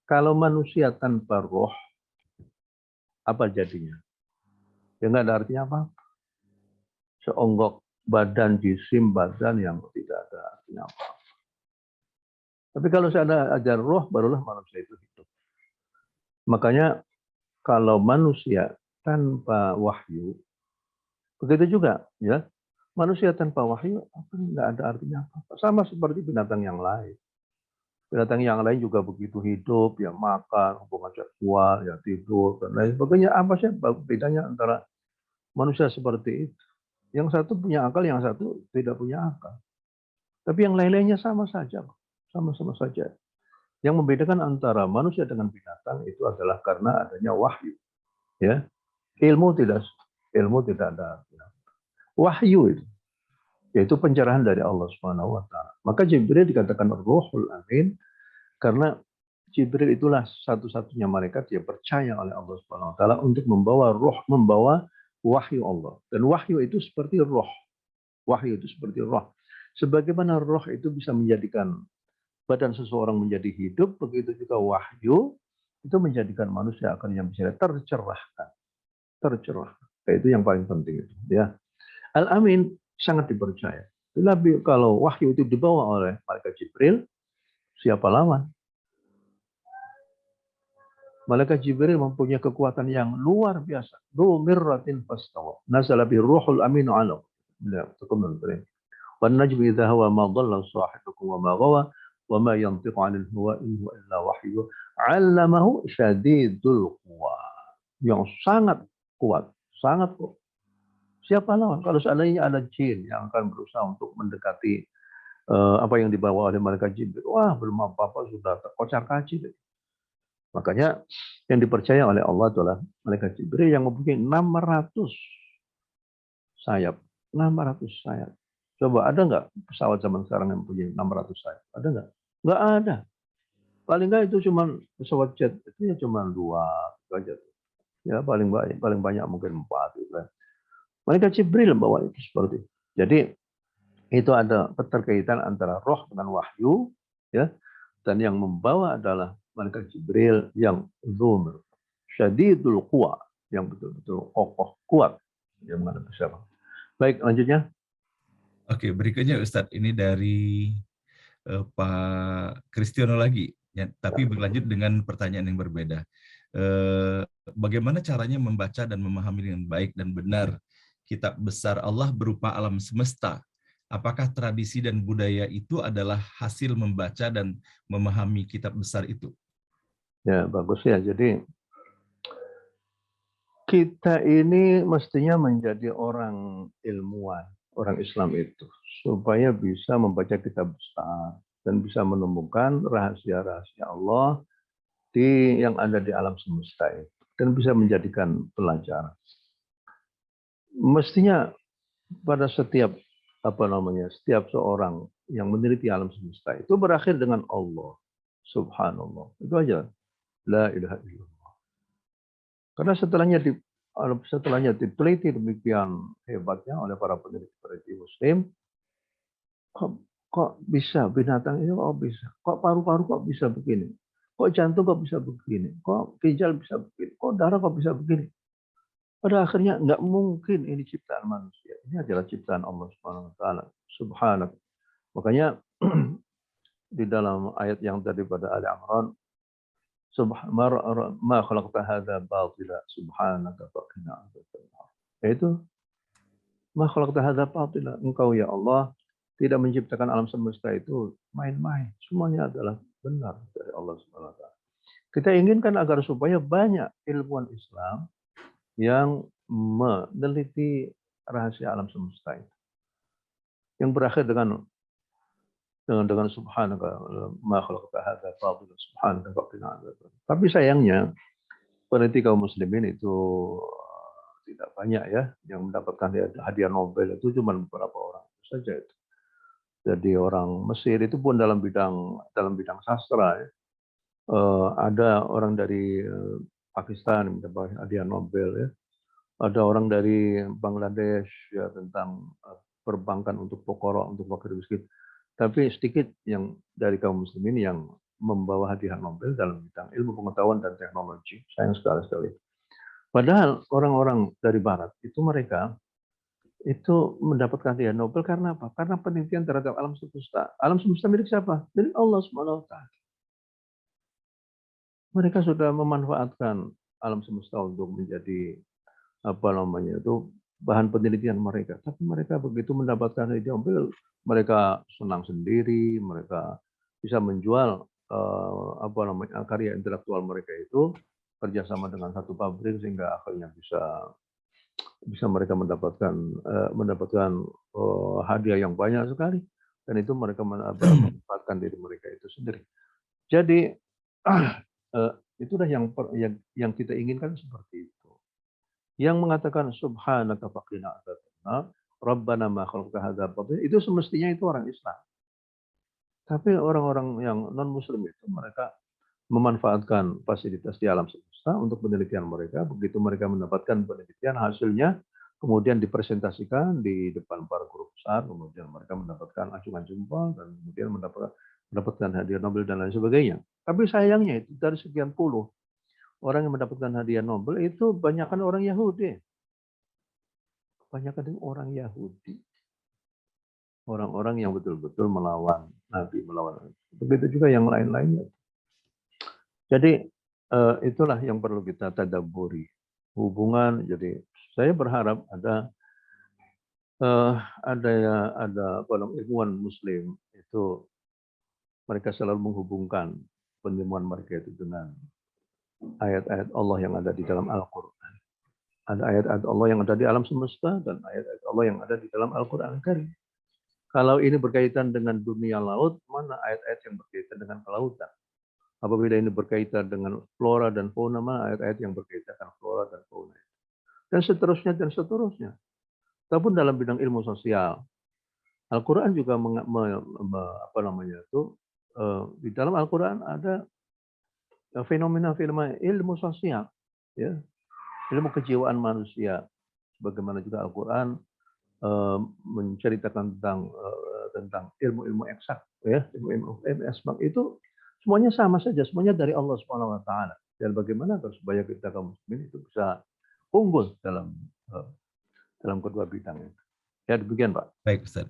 Kalau manusia tanpa roh, apa jadinya? Ya nggak ada artinya apa. Seonggok badan, jisim badan yang tidak ada artinya apa. Tapi kalau saya ada roh, barulah manusia itu hidup. Makanya kalau manusia tanpa wahyu, begitu juga, ya. Manusia tanpa wahyu nggak ada artinya apa. Sama seperti binatang yang lain. Binatang yang lain juga begitu hidup, ya makan, hubungan seksual, ya tidur, dan lain sebagainya. Apa sih bedanya antara manusia seperti itu? Yang satu punya akal, yang satu tidak punya akal. Tapi yang lain-lainnya sama saja, sama-sama saja. Yang membedakan antara manusia dengan binatang itu adalah karena adanya wahyu. Ya, ilmu tidak ada. Wahyu itu, yaitu pencerahan dari Allah Subhanahu Wa Taala. Maka Jibril dikatakan Ruhul Amin karena Jibril itulah satu-satunya malaikat yang percaya oleh Allah Subhanahu Wa Taala untuk membawa wahyu Allah. Dan wahyu itu seperti roh. Wahyu itu seperti roh. Sebagaimana roh itu bisa menjadikan badan seseorang menjadi hidup, begitu juga wahyu itu menjadikan manusia akan yang bisa tercerahkan. Itu yang paling penting itu. Ya, Al-Amin sangat dipercaya. Tapi kalau wahyu itu dibawa oleh malaikat Jibril, siapa lawan? Malaikat Jibril mempunyai kekuatan yang luar biasa. Dhu mirratin fastawa. Nazala bi ruhul aminu ala. Wan najmi idza hawa ma dhalla sahibukum wa ma ghawa wa ma yantiqu 'anil hawa in huwa illa wahyu 'allamahu syadidul quwa. Yang sangat kuat, sangat kuat. Siapa lawan? Kalau seandainya ada jin yang akan berusaha untuk mendekati apa yang dibawa oleh malaikat Jibril, wah belum apa-apa sudah terkocar-kacir. Makanya yang dipercaya oleh Allah adalah malaikat Jibril yang mempunyai 600 sayap. 600 sayap. Coba ada nggak pesawat zaman sekarang yang mempunyai 600 sayap? Ada nggak? Nggak ada. Paling nggak itu cuma pesawat jet itu ya cuma 2 aja. Ya paling banyak mungkin 4 gitu kan. Malaikat Jibril membawa itu seperti itu. Jadi itu ada keterkaitan antara roh dengan wahyu, ya, dan yang membawa adalah malaikat Jibril yang dzumir, syadidul quwa, yang betul-betul kokoh, kuat, yang menghadapi siapa. Baik, lanjutnya. Oke, berikutnya Ustadz, ini dari Pak Kristiono lagi, ya, tapi berlanjut dengan pertanyaan yang berbeda. Bagaimana caranya membaca dan memahami dengan baik dan benar kitab besar Allah berupa alam semesta? Apakah tradisi dan budaya itu adalah hasil membaca dan memahami kitab besar itu? Ya, bagus ya. Jadi kita ini mestinya menjadi orang ilmuwan, orang Islam itu, supaya bisa membaca kitab besar dan bisa menemukan rahasia-rahasia Allah yang ada di alam semesta itu dan bisa menjadikan pelajaran. Mestinya pada setiap setiap seorang yang meneliti alam semesta itu berakhir dengan Allah Subhanallah. Itu aja. La ilaha illallah. Karena setelahnya diteliti demikian hebatnya oleh para peneliti Muslim, kok bisa binatang ini kok bisa, kok paru-paru kok bisa begini, kok jantung kok bisa begini, kok ginjal bisa begini, kok darah kok bisa begini. Pada akhirnya nggak mungkin ini ciptaan manusia. Ini adalah ciptaan Allah Subhanahu Wa Taala. Subhanak. Makanya di dalam ayat yang tadi pada Ali Imran, ma khalaqta hadza batila subhanaka faqina adzabannar. Itu ma khalaqta hadza batila. Engkau ya Allah tidak menciptakan alam semesta itu main-main. Semuanya adalah benar dari Allah Subhanahu Wa Taala. Kita inginkan agar supaya banyak ilmuwan Islam yang meneliti rahasia alam semesta itu, yang berakhir dengan subhanaka ma khalaqta hadza batila subhanaka faqina adzabannar. Tapi sayangnya peneliti kaum muslimin itu tidak banyak ya yang mendapatkan hadiah Nobel, itu cuma beberapa orang saja itu. Jadi orang Mesir itu pun dalam bidang sastra ya. Ada orang dari Pakistan yang mendapat hadiah Nobel ya. Ada orang dari Bangladesh ya tentang perbankan untuk pokok, untuk fakir miskin. Tapi sedikit yang dari kaum muslimin yang membawa hadiah Nobel dalam bidang ilmu pengetahuan dan teknologi. Sayang sekali. Padahal orang-orang dari barat itu mereka itu mendapatkan hadiah Nobel karena apa? Karena penelitian terhadap alam semesta. Alam semesta milik siapa? Milik Allah Subhanahu Wa Taala. Mereka sudah memanfaatkan alam semesta untuk menjadi bahan penelitian mereka. Tapi mereka begitu mendapatkan hadiah Nobel, mereka senang sendiri, mereka bisa menjual karya intelektual mereka itu kerjasama dengan satu pabrik sehingga akhirnya bisa mereka mendapatkan hadiah yang banyak sekali. dan itu mereka memanfaatkan diri mereka itu sendiri. Jadi itulah yang kita inginkan seperti itu. Yang mengatakan subhanaka faqina adzabannar, rabbana ma khalaqta hadza batila, itu semestinya itu orang Islam. Tapi orang-orang yang non muslim itu mereka memanfaatkan fasilitas di alam semesta untuk penelitian mereka. Begitu mereka mendapatkan penelitian, hasilnya kemudian dipresentasikan di depan para guru besar, kemudian mereka mendapatkan acungan jempol dan kemudian mendapatkan hadiah Nobel dan lain sebagainya. Tapi sayangnya itu dari sekian puluh orang yang mendapatkan hadiah Nobel itu banyakkan orang Yahudi. Banyakkan orang Yahudi. Orang-orang yang betul-betul melawan Nabi, melawan. Begitu juga yang lain-lainnya. Jadi itulah yang perlu kita tadabburi. Hubungan, jadi saya berharap ada ilmuwan Muslim itu mereka selalu menghubungkan penemuan mereka itu dengan ayat-ayat Allah yang ada di dalam Al-Quran. Ada ayat-ayat Allah yang ada di alam semesta dan ayat-ayat Allah yang ada di dalam Al-Quran Karim. Kalau ini berkaitan dengan dunia laut, mana ayat-ayat yang berkaitan dengan kelautan? Apabila ini berkaitan dengan flora dan fauna, mana ayat-ayat yang berkaitan dengan flora dan fauna? Dan seterusnya dan seterusnya. Ataupun dalam bidang ilmu sosial, Al-Quran juga di dalam Al-Quran ada fenomena-fenomena ilmu sosial, ya, ilmu kejiwaan manusia. Bagaimana juga Al-Quran menceritakan tentang ilmu-ilmu eksak, ya, ilmu eksak itu semuanya sama saja, semuanya dari Allah Subhanahu Wa Taala. Dan bagaimana supaya kita kaum muslimin itu bisa unggul dalam kedua bidang itu. Ya demikian Pak. Baik Ustaz.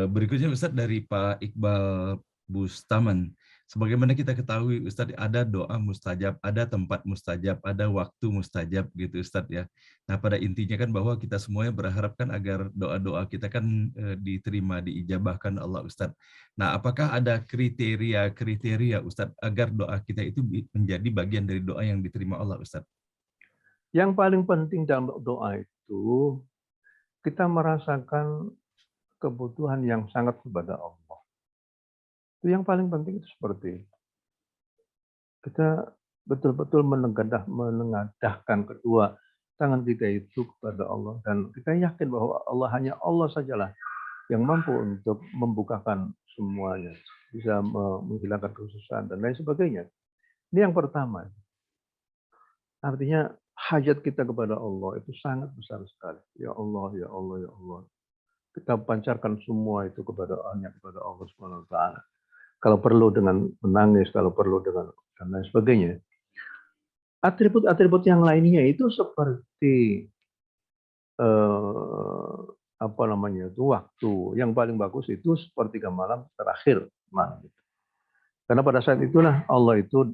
Berikutnya Ustaz dari Pak Iqbal Bustaman. Sebagaimana kita ketahui Ustaz, ada doa mustajab, ada tempat mustajab, ada waktu mustajab gitu Ustaz ya. Nah pada intinya kan bahwa kita semuanya berharap kan agar doa-doa kita kan diterima, diijabahkan Allah Ustaz. Nah apakah ada kriteria Ustaz agar doa kita itu menjadi bagian dari doa yang diterima Allah Ustaz? Yang paling penting dalam doa itu kita merasakan kebutuhan yang sangat kepada Allah. Itu yang paling penting itu seperti itu. Kita betul-betul menengadahkan kedua tangan kita itu kepada Allah dan kita yakin bahwa hanya Allah sajalah yang mampu untuk membukakan semuanya, bisa menghilangkan kesusahan dan lain sebagainya. Ini yang pertama. Artinya hajat kita kepada Allah itu sangat besar sekali. Ya Allah, ya Allah, ya Allah. Kita pancarkan semua itu hanya kepada Allah Subhanahu Wa Taala. Kalau perlu dengan menangis, kalau perlu dengan dan lain sebagainya. Atribut-atribut yang lainnya itu seperti waktu yang paling bagus itu sepertiga malam terakhir malam. Karena pada saat itulah Allah itu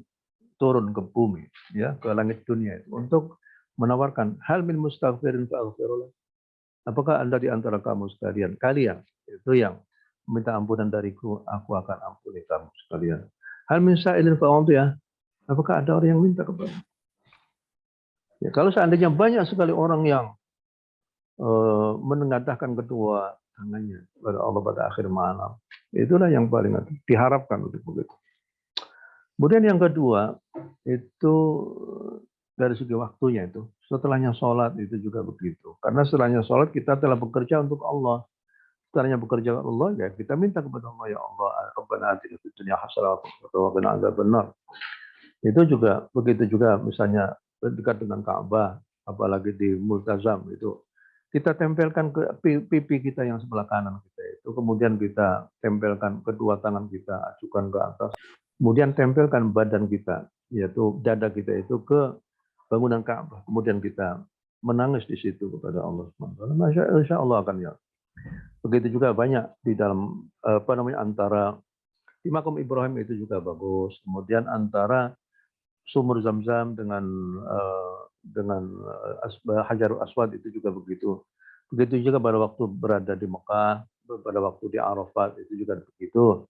turun ke bumi, ya, ke langit dunia untuk menawarkan hal min mustaghfirin fa'aghfirullah. Apakah Anda di antara kamu sekalian, itu yang minta ampunan dariku, aku akan ampuni kamu sekalian. Hal min sa'ilin fa'udiyah. Apakah ada orang yang minta kepada? Ya, kalau seandainya banyak sekali orang yang menengadahkan kedua tangannya kepada Allah pada akhir malam, itulah yang paling diharapkan untuk begitu. Kemudian yang kedua itu dari segi waktunya itu, setelahnya sholat itu juga begitu. Karena setelahnya sholat kita telah bekerja untuk Allah. Setelahnya bekerja untuk Allah, ya kita minta kepada Allah, ya Allah, Rabbana atina fid dunya hasanah wa qina adzabannar. Itu juga begitu juga misalnya dekat dengan Ka'bah, apalagi di Multazam itu kita tempelkan ke pipi kita yang sebelah kanan kita itu, kemudian kita tempelkan kedua tangan kita, ajukan ke atas, kemudian tempelkan badan kita, yaitu dada kita itu ke bangunan Ka'bah, kemudian kita menangis di situ kepada Allah SWT. Insya Allah akan ya. Begitu juga banyak di dalam antara di makam Ibrahim itu juga bagus, kemudian antara sumur Zam-Zam dengan Hajarul Aswad itu juga begitu. Begitu juga pada waktu berada di Mekah, pada waktu di Arafat itu juga begitu.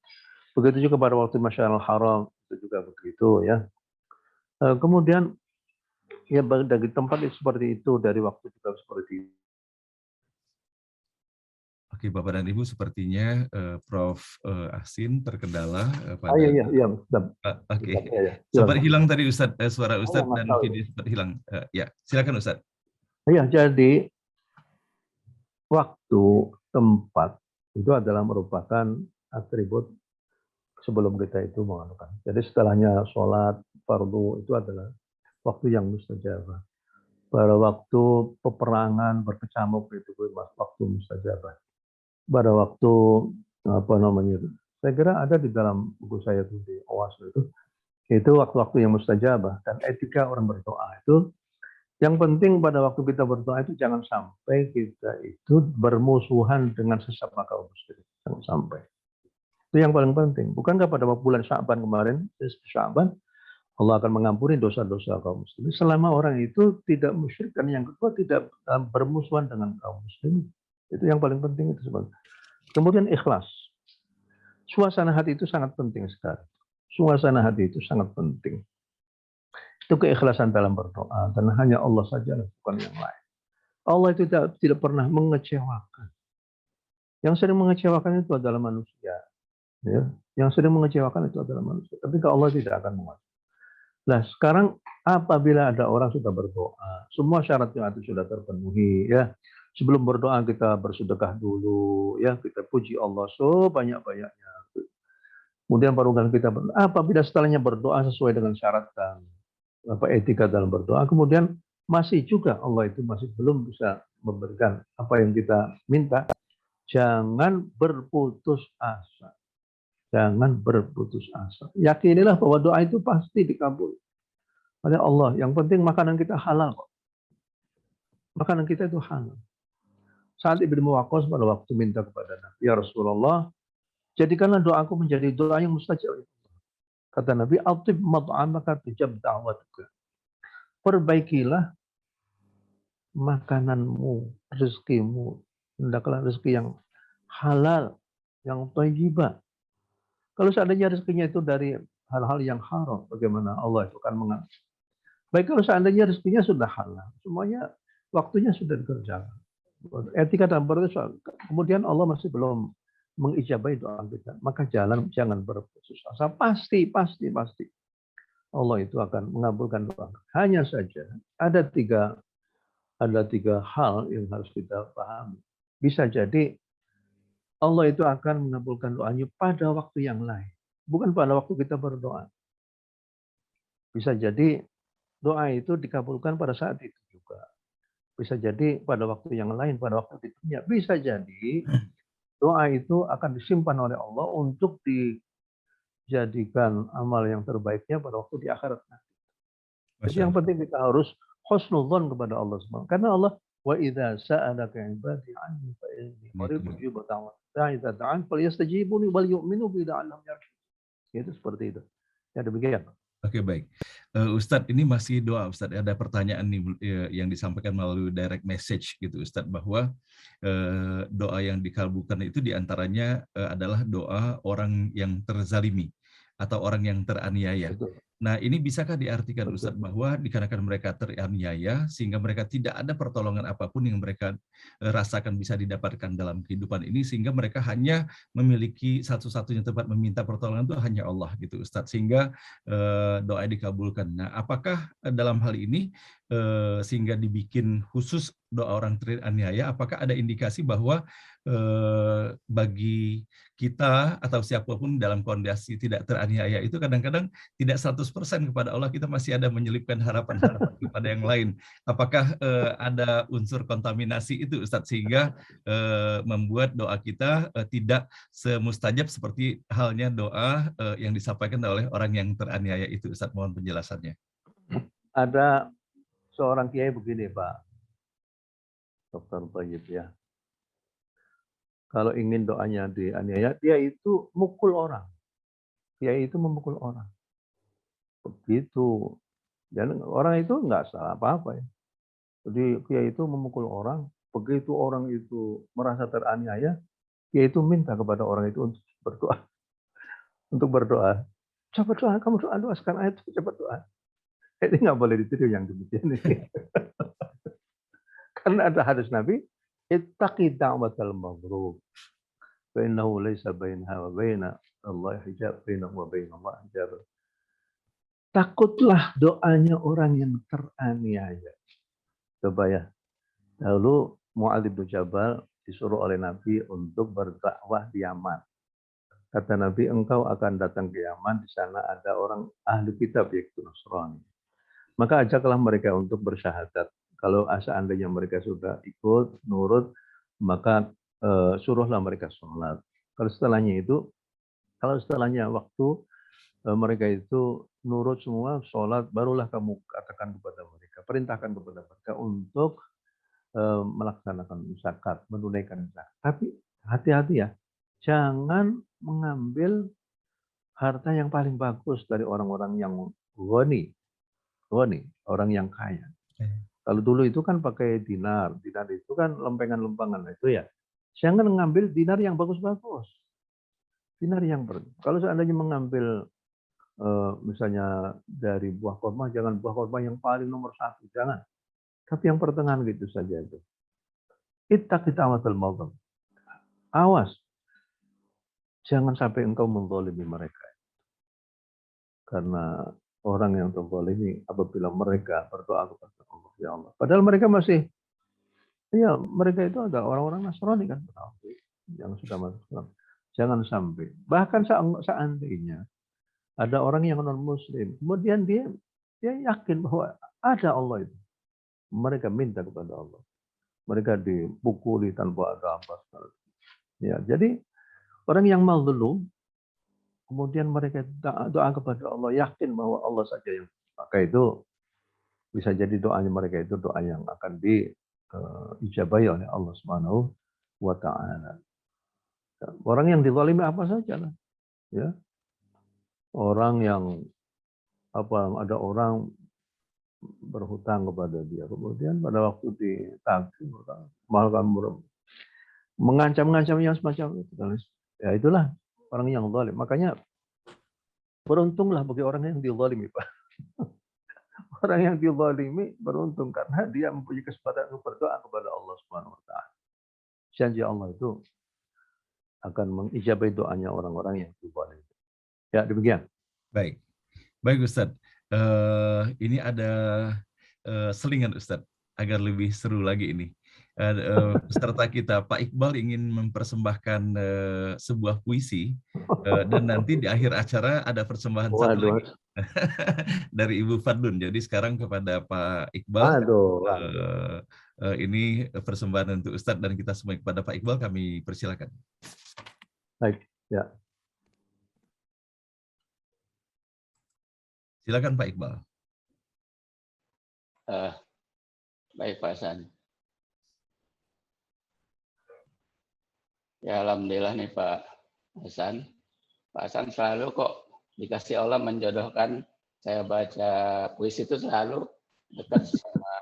Begitu juga pada waktu Masjidil Haram itu juga begitu ya. Kemudian ya dari tempat itu seperti itu, dari waktu juga seperti itu. Oke, Bapak dan Ibu, sepertinya Prof. Asin terkendala Iya, pada. iya, iya. Oke, Ya, ya. sempat Silakan. hilang tadi Ustadz, suara Oh, Ustadz dan masalah. video sempat hilang. Ya, silakan Ustadz. Iya, jadi waktu, tempat itu adalah merupakan atribut sebelum kita itu menganukan. Jadi setelahnya sholat fardu itu adalah waktu yang mustajabah. Pada waktu peperangan berkecamuk itu waktu mustajabah. Pada waktu apa namanya itu, saya kira ada di dalam buku saya itu di OAS itu waktu-waktu yang mustajabah dan etika orang berdoa itu. Yang penting pada waktu kita berdoa itu jangan sampai kita itu bermusuhan dengan sesama kaum muslimin. Jangan sampai. Itu yang paling penting. Bukankah pada bulan Sya'ban kemarin, Sya'ban, Allah akan mengampuni dosa-dosa kaum muslimin selama orang itu tidak musyrik, dan yang kedua tidak bermusuhan dengan kaum muslimin. Itu yang paling penting itu sebenarnya. Kemudian ikhlas. Suasana hati itu sangat penting sekali. Suasana hati itu sangat penting. Itu keikhlasan dalam berdoa, dan hanya Allah saja, bukan yang lain. Allah itu tidak pernah mengecewakan. Yang sering mengecewakan itu adalah manusia. Ya. Yang sering mengecewakan itu adalah manusia. Tapi kalau Allah tidak akan mengecewakan. Nah, sekarang apabila ada orang sudah berdoa, semua syarat yang itu sudah terpenuhi, ya. Sebelum berdoa kita bersedekah dulu, ya, kita puji Allah sebanyak-banyaknya. Kemudian baru kita berdoa. Apabila setelahnya berdoa sesuai dengan syarat dan etika dalam berdoa, kemudian masih juga Allah itu masih belum bisa memberikan apa yang kita minta, jangan berputus asa. Jangan berputus asa. Yakinilah bahwa doa itu pasti dikabul oleh Allah. Yang penting makanan kita halal kok. Makanan kita itu halal. Saat Ibnu Waqqas pada waktu minta kepada Nabi, ya Rasulullah, jadikanlah doaku menjadi doa yang mustajab. Kata Nabi, atib mat'amaka tujab da'watuka. Perbaikilah makananmu, rezekimu. Hendaklah rezeki yang halal, yang thayyibah. Kalau seandainya rezekinya itu dari hal-hal yang haram, bagaimana Allah itu akan mengatur? Baik, kalau seandainya rezekinya sudah halal, semuanya waktunya sudah dikerjakan. Etika dalam berdoa, kemudian Allah masih belum mengijabahi doa kita, maka jangan berputus asa. Pasti Allah itu akan mengabulkan doa. Hanya saja ada tiga hal yang harus kita pahami. Bisa jadi Allah itu akan mengabulkan doanya pada waktu yang lain, bukan pada waktu kita berdoa. Bisa jadi doa itu dikabulkan pada saat itu juga. Bisa jadi pada waktu yang lain, pada waktu di dunia. Bisa jadi doa itu akan disimpan oleh Allah untuk dijadikan amal yang terbaiknya pada waktu di akhirat. Jadi yang penting kita harus husnudzon kepada Allah SWT. Karena Allah, wa idza sa'alaka ibadi anni fa inni qarib ujibu da'wat da'i idza da'an falyastajibuni wal yu'minu bi la'allahum yarshudun. Itu seperti itu. Ya demikian. Oke, baik. Ustadz, ini masih doa, Ustadz. Ada pertanyaan nih yang disampaikan melalui direct message gitu, Ustadz, bahwa doa yang dikabulkan itu diantaranya adalah doa orang yang terzalimi atau orang yang teraniaya. Betul. Nah, ini bisakah diartikan, Ustadz, bahwa dikarenakan mereka teraniaya sehingga mereka tidak ada pertolongan apapun yang mereka rasakan bisa didapatkan dalam kehidupan ini, sehingga mereka hanya memiliki satu-satunya tempat meminta pertolongan itu hanya Allah gitu, Ustadz, sehingga doa dikabulkan. Nah, apakah dalam hal ini sehingga dibikin khusus doa orang teraniaya, apakah ada indikasi bahwa bagi kita atau siapapun dalam kondisi tidak teraniaya itu kadang-kadang tidak 100% kepada Allah, kita masih ada menyelipkan harapan-harapan kepada yang lain. Apakah ada unsur kontaminasi itu, Ustadz, sehingga membuat doa kita tidak semustajab seperti halnya doa yang disampaikan oleh orang yang teraniaya itu, Ustadz? Mohon penjelasannya. Ada seorang kiai begini, Pak Dr. Thayyib, ya. Kalau ingin doanya dianiaya, dia itu mukul orang. Kiai itu memukul orang. Begitu. Dan orang itu nggak salah apa-apa, ya. Jadi kiai itu memukul orang. Begitu orang itu merasa teraniaya, kiai itu minta kepada orang itu untuk berdoa. Untuk berdoa. Coba doa, kamu doa sekarang itu, coba doa. Ini nggak boleh ditiru yang demikian ini. Karena ada hadis Nabi, ittaqi da'watal maghrub fa innahu laisa bainaha wa baina Allah hijab, bainahu wa baina Allah hijab. Takutlah doanya orang yang teraniaya. Coba ya. Lalu Mu'adz bin Jabal disuruh oleh Nabi untuk berdakwah di Yaman. Kata Nabi, engkau akan datang ke Yaman, di sana ada orang ahli kitab yaitu Nasrani. Maka ajaklah mereka untuk bersyahadat. Kalau seandainya mereka sudah ikut, nurut, maka suruhlah mereka sholat. Kalau setelahnya waktu mereka itu nurut semua, sholat, barulah kamu katakan kepada mereka, perintahkan kepada mereka untuk melaksanakan zakat, menunaikan zakat. Tapi hati-hati ya, jangan mengambil harta yang paling bagus dari orang-orang yang ghani, orang yang kaya. Kalau dulu itu kan pakai dinar itu kan lempengan-lempengan itu ya. Jangan mengambil dinar yang bagus-bagus. Kalau seandainya mengambil misalnya dari buah kurma, jangan buah kurma yang paling nomor 1, jangan. Tapi yang pertengahan gitu saja itu. Ittaqi da'watal maghrub. Awas, jangan sampai engkau menzalimi mereka. Karena orang yang terzalimi apabila mereka berdoa kepada Allah, ya Allah. Padahal mereka mereka itu ada orang-orang Nasrani kan, yang sudah masuk Islam. Jangan sampai. Bahkan seandainya ada orang yang non-Muslim, kemudian dia yakin bahwa ada Allah itu. Mereka minta kepada Allah. Mereka dipukuli tanpa ada apa. Ya, jadi orang yang mazlum, kemudian mereka doa kepada Allah, yakin bahwa Allah saja yang, maka itu bisa jadi doanya mereka itu doa yang akan diijabahi oleh Allah Subhanahu wa taala. Orang yang dizalimi apa saja lah. Ya. Orang yang ada orang berhutang kepada dia, kemudian pada waktu ditagih malah mengancam-ngancam yang semacam itu. Ya itulah orang yang zalim. Makanya beruntunglah bagi orang yang dizalimi, Pak. Orang yang dizalimi beruntung karena dia mempunyai kesempatan untuk berdoa kepada Allah Subhanahu wa taala. Janji Allah itu akan mengijabahi doanya orang-orang yang dizalimi. Ya, demikian. Baik. Baik Ustadz. Ini ada selingan Ustadz agar lebih seru lagi ini. Peserta kita Pak Iqbal ingin mempersembahkan sebuah puisi dan nanti di akhir acara ada persembahan satu lagi dari Ibu Fadlun. Jadi sekarang kepada Pak Iqbal, ini persembahan untuk Ustadz dan kita semua. Kepada Pak Iqbal kami persilakan. Baik, ya. Silakan Pak Iqbal. Baik Pak Hasan. Ya alhamdulillah nih Pak Hasan. Pak Hasan selalu kok dikasih Allah menjodohkan saya baca puisi itu selalu dekat sama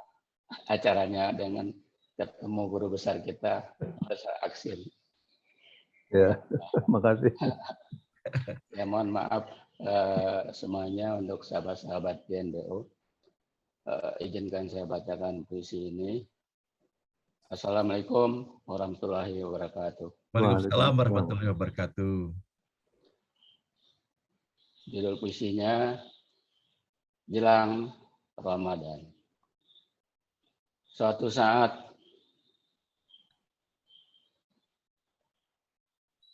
acaranya dengan ketemu guru besar kita, Profesor Aksil. Ya, makasih. Ya mohon maaf semuanya untuk sahabat-sahabat JNBO. Izinkan saya bacakan puisi ini. Assalamualaikum warahmatullahi wabarakatuh. Waalaikumsalam warahmatullahi wabarakatuh. Judul puisinya Jelang Ramadan. Suatu saat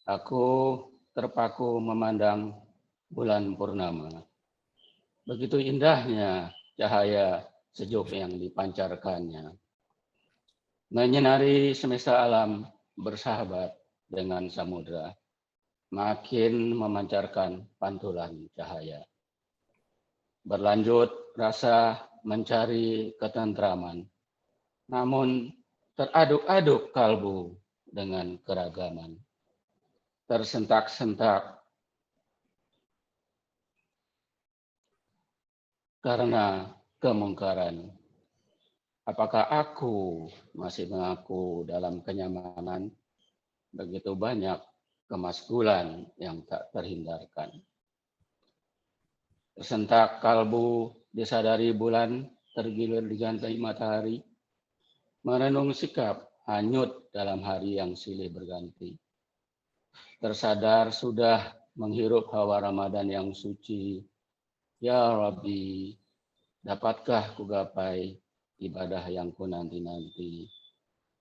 aku terpaku memandang bulan purnama. Begitu indahnya cahaya sejuk yang dipancarkannya. Menyinari semesta alam bersahabat dengan samudra. Makin memancarkan pantulan cahaya. Berlanjut rasa mencari ketentraman. Namun teraduk-aduk kalbu dengan keragaman. Tersentak-sentak karena kemungkaran. Apakah aku masih mengaku dalam kenyamanan? Begitu banyak kemaskulan yang tak terhindarkan. Tersentak kalbu disadari bulan tergilir diganti matahari. Merenung sikap hanyut dalam hari yang silih berganti. Tersadar sudah menghirup hawa Ramadan yang suci. Ya Rabbi, dapatkah kugapai ibadah yang ku nanti-nanti.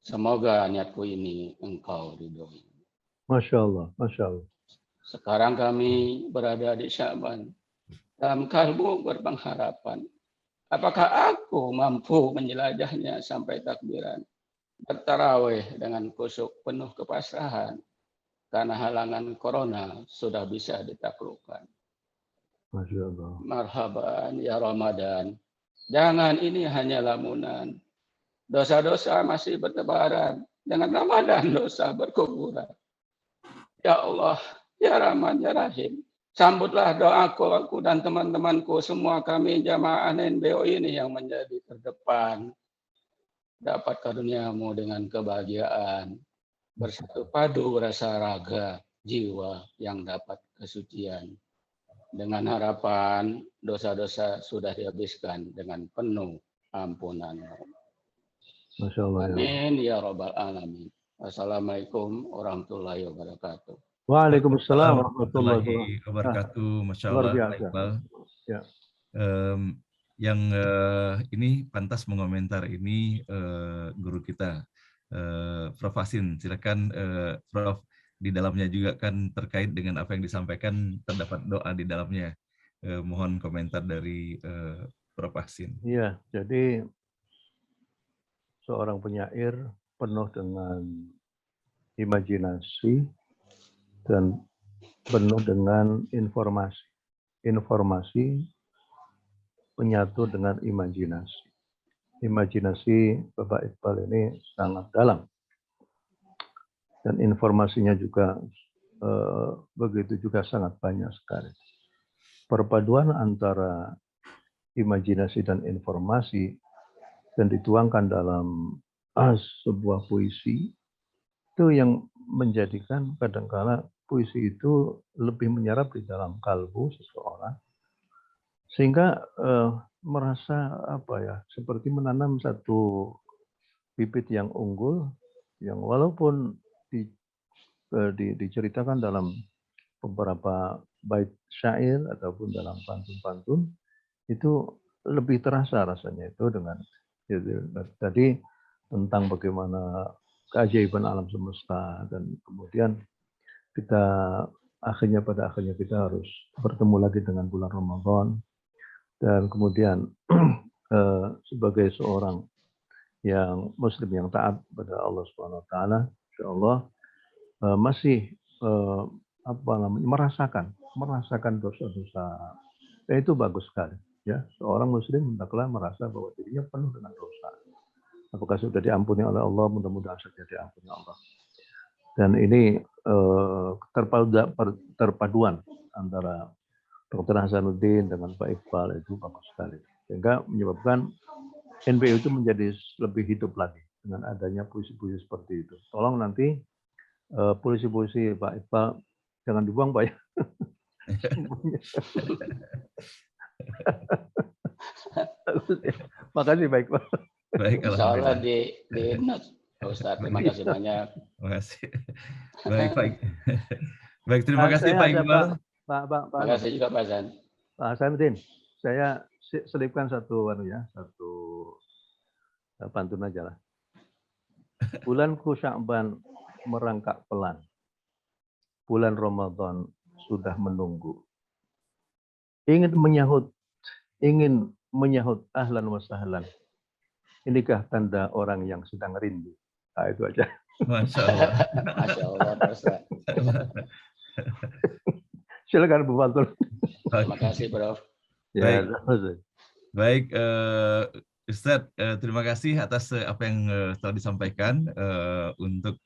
Semoga niatku ini Engkau ridhoi. Masya Allah, Masya Allah. Sekarang kami berada di Sya'ban. Dalam kalbu berpengharapan. Apakah aku mampu menjelajahnya sampai takbiran? Bertarawih dengan khusyuk penuh kepasrahan. Karena halangan corona sudah bisa ditaklukkan. Masya Allah. Marhaban ya Ramadan. Jangan ini hanya lamunan. Dosa-dosa masih bertebaran. Dengan Ramadan dosa berkuburan. Ya Allah, ya Rahman, ya Rahim. Sambutlah doaku, aku dan teman-temanku, semua kami jamaah NBO ini yang menjadi terdepan. Dapat karuniamu dengan kebahagiaan. Bersatu padu rasa raga, jiwa yang dapat kesucian. Dengan harapan dosa-dosa sudah dihabiskan dengan penuh ampunan. Masya Allah. Amin ya Rabbal Alamin. Assalamualaikum warahmatullahi wabarakatuh. Waalaikumsalam warahmatullahi wabarakatuh. Masya Luar Allah, biasa. Pak Iqbal. Ya. Yang ini pantas mengomentar ini guru kita, Prof. Hasin. Silakan, Prof. Di dalamnya juga kan terkait dengan apa yang disampaikan, terdapat doa di dalamnya. Mohon komentar dari Prof. Hasin. Iya, jadi seorang penyair penuh dengan imajinasi dan penuh dengan informasi. Informasi menyatu dengan imajinasi. Imajinasi Bapak Iqbal ini sangat dalam. Dan informasinya juga begitu juga sangat banyak sekali. Perpaduan antara imajinasi dan informasi dan dituangkan dalam sebuah puisi itu yang menjadikan kadangkala puisi itu lebih menyerap di dalam kalbu seseorang sehingga merasa seperti menanam satu bibit yang unggul yang walaupun diceritakan dalam beberapa bait syair ataupun dalam pantun-pantun itu lebih terasa rasanya itu dengan tadi tentang bagaimana keajaiban alam semesta dan kemudian kita pada akhirnya kita harus bertemu lagi dengan bulan Ramadan dan kemudian sebagai seorang yang muslim yang taat pada Allah Subhanahu wa taala, insyaallah masih merasakan dosa-dosa. Dan itu bagus sekali. Ya, seorang muslim hendaklah merasa bahwa dirinya penuh dengan dosa. Apakah sudah diampuni oleh Allah? Mudah-mudahan saja diampuni Allah. Dan ini terpaduan antara Dr. Hasanuddin dengan Pak Iqbal itu bagus sekali. Sehingga menyebabkan NBO itu menjadi lebih hidup lagi dengan adanya puisi-puisi seperti itu. Tolong nanti puisi-puisi Pak Iqbal jangan dibuang, Pak ya. Makasih Pak Iqbal. Baik, Insyaallah di notes, Ustaz. Terima kasih banyak. Terima kasih. Baik, Pak. Baik, terima kasih Pak Iqbal. Terima kasih juga Pak Hasan. Pak Hasanuddin, saya selipkan satu pantun aja lah. Bulanku Sya'ban merangkak pelan. Bulan Ramadan sudah menunggu. Ingin menyahut ahlan wa sahlan. Inikah tanda orang yang sedang rindu. Nah, itu aja. Masya Allah. Masya Allah, Pak Ustaz. Silakan Bu Fatul. Terima kasih, Prof. Ya, baik, Ustadz, terima kasih atas apa yang telah disampaikan untuk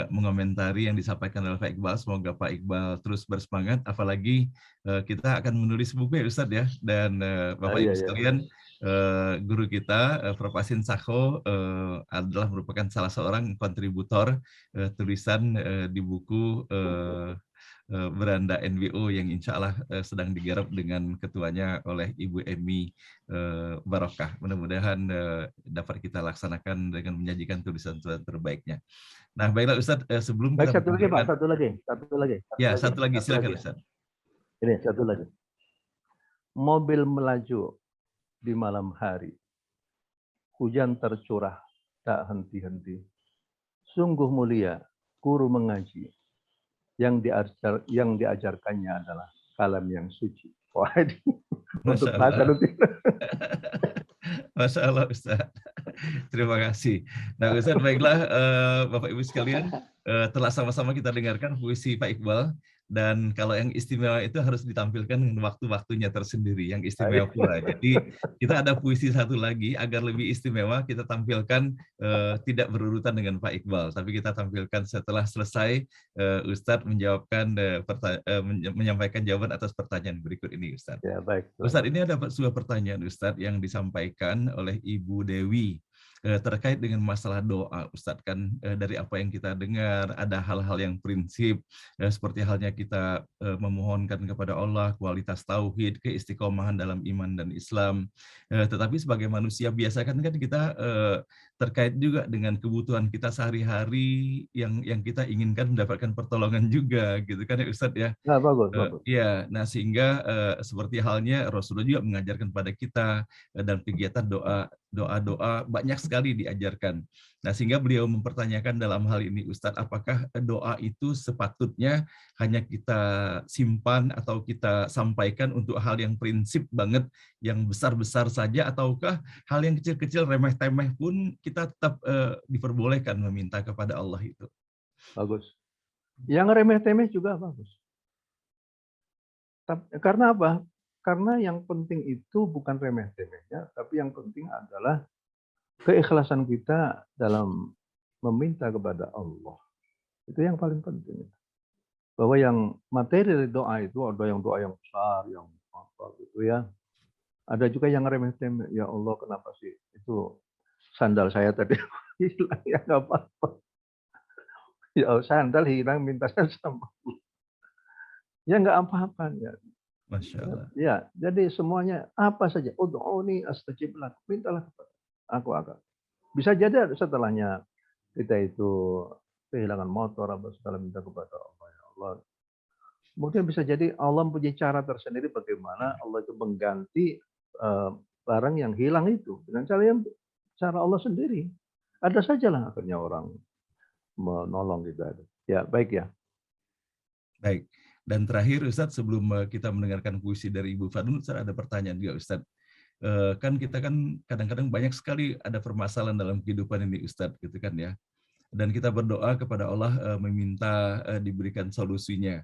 mengomentari yang disampaikan oleh Pak Iqbal. Semoga Pak Iqbal terus bersemangat, apalagi kita akan menulis buku ya Ustadz ya, dan Bapak Ibu sekalian, guru kita Prof. Hasin Sakho adalah merupakan salah seorang kontributor tulisan di buku beranda NWO yang insya Allah sedang digarap dengan ketuanya oleh Ibu Emi Barokah. Mudah-mudahan dapat kita laksanakan dengan menyajikan tulisan-tulisan terbaiknya. Nah, baiklah Ustadz, sebelum Baik, kita satu lagi Pak, mendengarkan, satu lagi. ya satu lagi silakan Ustadz. Ini satu lagi. Mobil melaju di malam hari. Hujan tercurah tak henti-henti. Sungguh mulia guru mengaji. Yang diajarkannya adalah kalam yang suci. Wah, ini untuk baca nanti. Masya Allah Ustaz. Terima kasih. Nah Ustaz, baiklah Bapak Ibu sekalian, telah sama-sama kita dengarkan puisi Pak Iqbal. Dan kalau yang istimewa itu harus ditampilkan dengan waktu-waktunya tersendiri, yang istimewa pula. Jadi kita ada puisi satu lagi, agar lebih istimewa kita tampilkan tidak berurutan dengan Pak Iqbal, tapi kita tampilkan setelah selesai Ustadz menyampaikan jawaban atas pertanyaan berikut ini Ustadz. Ya, baik. Ustadz, ini ada sebuah pertanyaan Ustadz yang disampaikan oleh Ibu Dewi terkait dengan masalah doa, Ustadz. Kan dari apa yang kita dengar, ada hal-hal yang prinsip, seperti halnya kita memohonkan kepada Allah kualitas tauhid, keistiqomahan dalam iman dan Islam. Tetapi sebagai manusia biasa kan kita terkait juga dengan kebutuhan kita sehari-hari yang kita inginkan mendapatkan pertolongan juga, gitu kan ya Ustadz ya. Nah, bagus. Ya, nah sehingga seperti halnya Rasulullah juga mengajarkan kepada kita dan kegiatan doa banyak sekali diajarkan. Nah sehingga beliau mempertanyakan dalam hal ini Ustadz, apakah doa itu sepatutnya hanya kita simpan atau kita sampaikan untuk hal yang prinsip banget, yang besar-besar saja, ataukah hal yang kecil-kecil remeh-temeh pun kita tetap diperbolehkan meminta kepada Allah itu? Bagus. Yang remeh-temeh juga bagus. Karena apa? Karena yang penting itu bukan remeh-temehnya, tapi yang penting adalah keikhlasan kita dalam meminta kepada Allah. Itu yang paling penting. Bahwa yang materi dari doa itu ada yang doa yang besar, yang apa gitu ya. Ada juga yang remeh-temeh. Ya Allah, kenapa sih itu sandal saya tadi hilang? Ya nggak apa-apa. Ya sandal hilang, minta saya sama Allah. Ya nggak apa-apa ya. Masya Allah. Ya, jadi semuanya apa saja. Ud'uni astajib lak. Mintalah kepada aku akan. Bisa jadi setelahnya kita itu kehilangan motor atau segala, minta kepada Allah. Ya Allah. Kemudian bisa jadi Allah punya cara tersendiri bagaimana Allah itu mengganti barang yang hilang itu dengan cara Allah sendiri. Ada sajalah akhirnya orang menolong kita. Ya, baik ya. Baik. Dan terakhir Ustadz, sebelum kita mendengarkan puisi dari Ibu Fadun, Ustadz ada pertanyaan juga Ustadz. Kan kita kan kadang-kadang banyak sekali ada permasalahan dalam kehidupan ini Ustadz, gitu kan ya. Dan kita berdoa kepada Allah meminta diberikan solusinya.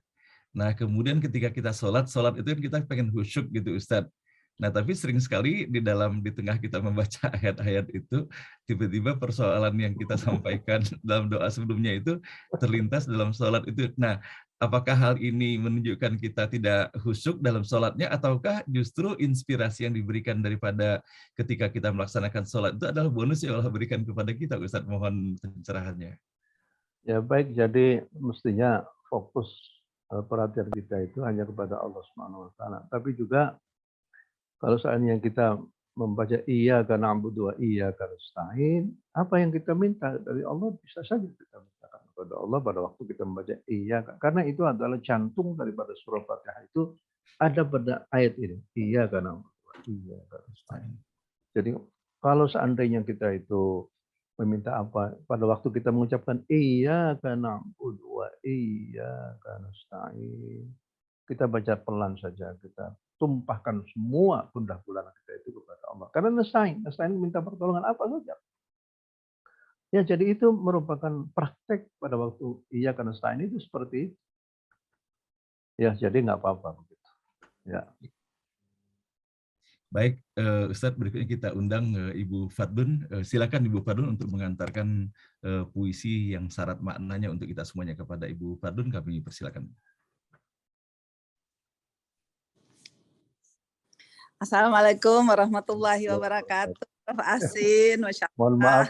Nah kemudian ketika kita sholat itu kan kita pengen khusyuk gitu Ustadz. Nah tapi sering sekali di tengah kita membaca ayat-ayat itu, tiba-tiba persoalan yang kita sampaikan dalam doa sebelumnya itu terlintas dalam sholat itu. Nah apakah hal ini menunjukkan kita tidak khusyuk dalam sholatnya, ataukah justru inspirasi yang diberikan daripada ketika kita melaksanakan sholat itu adalah bonus yang Allah berikan kepada kita, Ustadz? Mohon pencerahannya. Ya baik, jadi mestinya fokus perhatian kita itu hanya kepada Allah Subhanahu wa taala. Tapi juga kalau seandainya kita membaca iyyaka na'budu wa iyyaka nasta'in, apa yang kita minta dari Allah bisa saja kita mintakan kepada Allah pada waktu kita membaca iyyaka. Karena itu adalah jantung daripada surah Fatihah itu ada pada ayat ini. Iyyaka na'budu wa iyyaka nasta'in. Jadi kalau seandainya kita itu meminta apa pada waktu kita mengucapkan iyyaka na'budu wa iyyaka nasta'in, kita baca pelan saja, kita tumpahkan semua gundah gulana kita itu kepada Allah. Karena nasta'in minta pertolongan apa saja. Ya, jadi itu merupakan praktek pada waktu iyyaka nasta'in itu seperti itu. Ya, jadi nggak apa-apa begitu. Ya. Baik, Ustadz, berikutnya kita undang Ibu Fadun. Silakan Ibu Fadun untuk mengantarkan puisi yang syarat maknanya untuk kita semuanya kepada Ibu Fadun. Kami persilakan. Assalamualaikum warahmatullahi wabarakatuh. Prof. Asin, Masya Allah.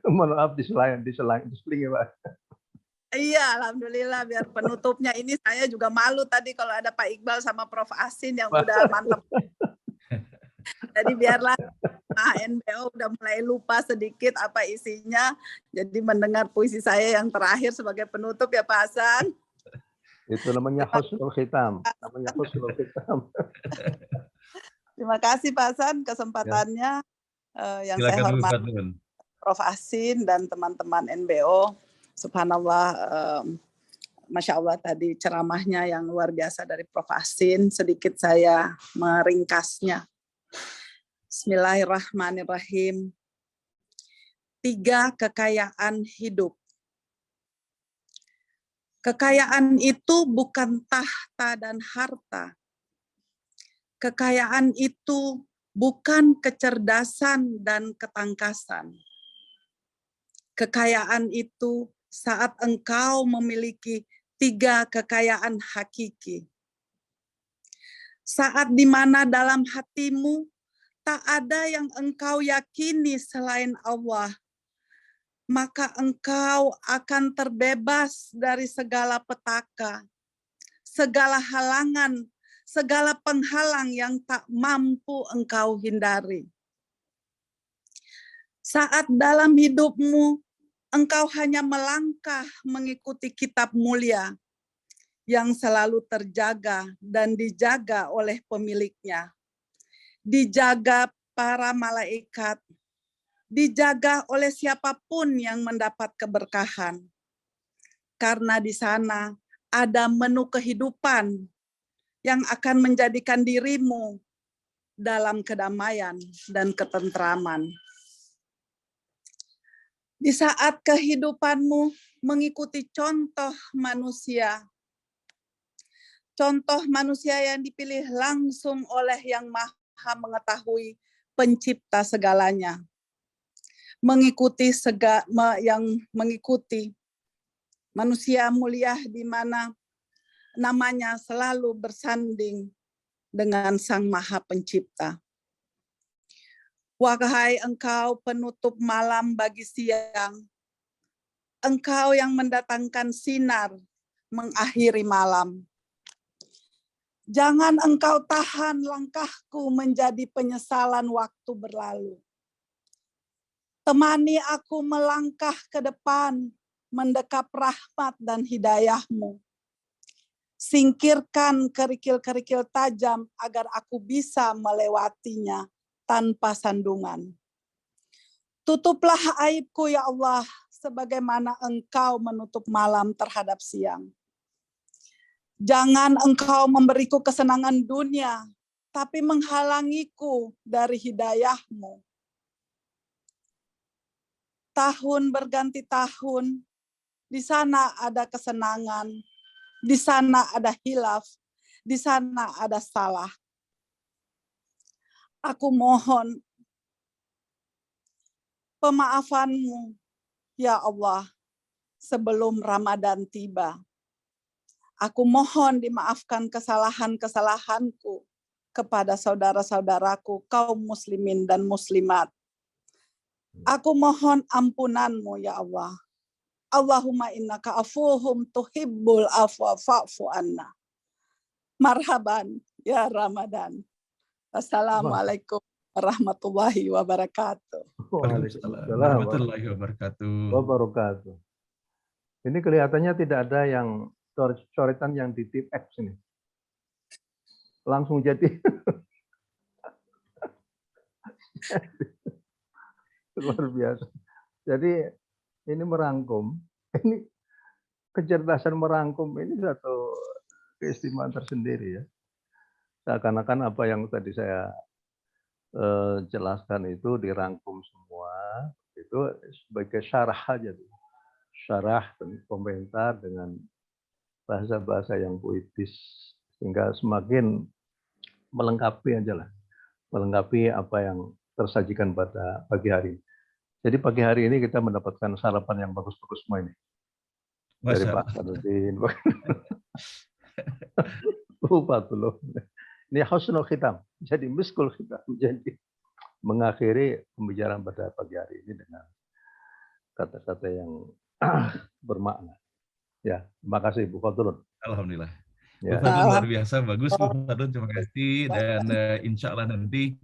Mohon maaf di seling ya Pak. Iya, alhamdulillah. Biar penutupnya ini saya juga malu tadi kalau ada Pak Iqbal sama Prof. Asin yang udah mantap. Jadi biarlah NBO udah mulai lupa sedikit apa isinya. Jadi mendengar puisi saya yang terakhir sebagai penutup ya Pak Hasan. Itu namanya husnul khitam. Namanya husnul khitam. Terima kasih Pak Hasan kesempatannya. Yang Silakan saya Bu hormati Fadlun. Prof. Asin dan teman-teman NBO. Subhanallah, Masya Allah tadi ceramahnya yang luar biasa dari Prof. Asin. Sedikit saya meringkasnya. Bismillahirrahmanirrahim. 3 kekayaan hidup. Kekayaan itu bukan tahta dan harta. Kekayaan itu bukan kecerdasan dan ketangkasan. Kekayaan itu saat engkau memiliki 3 kekayaan hakiki. Saat di mana dalam hatimu tak ada yang engkau yakini selain Allah, maka engkau akan terbebas dari segala petaka, segala halangan, segala penghalang yang tak mampu engkau hindari. Saat dalam hidupmu engkau hanya melangkah mengikuti kitab mulia yang selalu terjaga dan dijaga oleh pemiliknya, dijaga para malaikat, dijaga oleh siapapun yang mendapat keberkahan. Karena di sana ada menu kehidupan yang akan menjadikan dirimu dalam kedamaian dan ketentraman. Di saat kehidupanmu mengikuti contoh manusia yang dipilih langsung oleh Yang Maha Mengetahui, pencipta segalanya. Mengikuti manusia mulia di mana namanya selalu bersanding dengan Sang Maha Pencipta. Wahai engkau penutup malam bagi siang, engkau yang mendatangkan sinar mengakhiri malam. Jangan engkau tahan langkahku menjadi penyesalan waktu berlalu. Temani aku melangkah ke depan, mendekap rahmat dan hidayahmu. Singkirkan kerikil-kerikil tajam agar aku bisa melewatinya tanpa sandungan. Tutuplah aibku ya Allah, sebagaimana engkau menutup malam terhadap siang. Jangan engkau memberiku kesenangan dunia, tapi menghalangiku dari hidayahmu. Tahun berganti tahun, di sana ada kesenangan, di sana ada hilaf, di sana ada salah. Aku mohon pemaafanmu, ya Allah, sebelum Ramadan tiba. Aku mohon dimaafkan kesalahan-kesalahanku kepada saudara-saudaraku, kaum muslimin dan muslimat. Aku mohon ampunanmu, ya Allah. Allahumma innaka afuhum tuhibbul afwa fa'fu anna. Marhaban, ya Ramadan. Assalamualaikum warahmatullahi wabarakatuh. Waalaikumsalam warahmatullahi wabarakatuh. Ini kelihatannya tidak ada yang coretan yang di tip X ini. Langsung jadi. Luar biasa. Jadi ini merangkum. Ini kecerdasan merangkum ini satu keistimewaan tersendiri ya. Seakan-akan apa yang tadi saya jelaskan itu dirangkum semua, itu sebagai syarah aja. Syarah dan komentar dengan bahasa-bahasa yang puitis, sehingga semakin melengkapi aja lah. Melengkapi apa yang tersajikan pada pagi hari. Jadi pagi hari ini kita mendapatkan sarapan yang bagus-bagus semua ini. Dari Pak Sadudin. Ini husnul khitam, jadi miskul khitam, jadi mengakhiri pembicaraan pada pagi hari ini dengan kata-kata yang bermakna. Ya, terima kasih Bu Fadlun. Alhamdulillah. Bu Ya. Fadlun luar biasa, bagus Bu Fadlun, terima kasih. Dan insya Allah nanti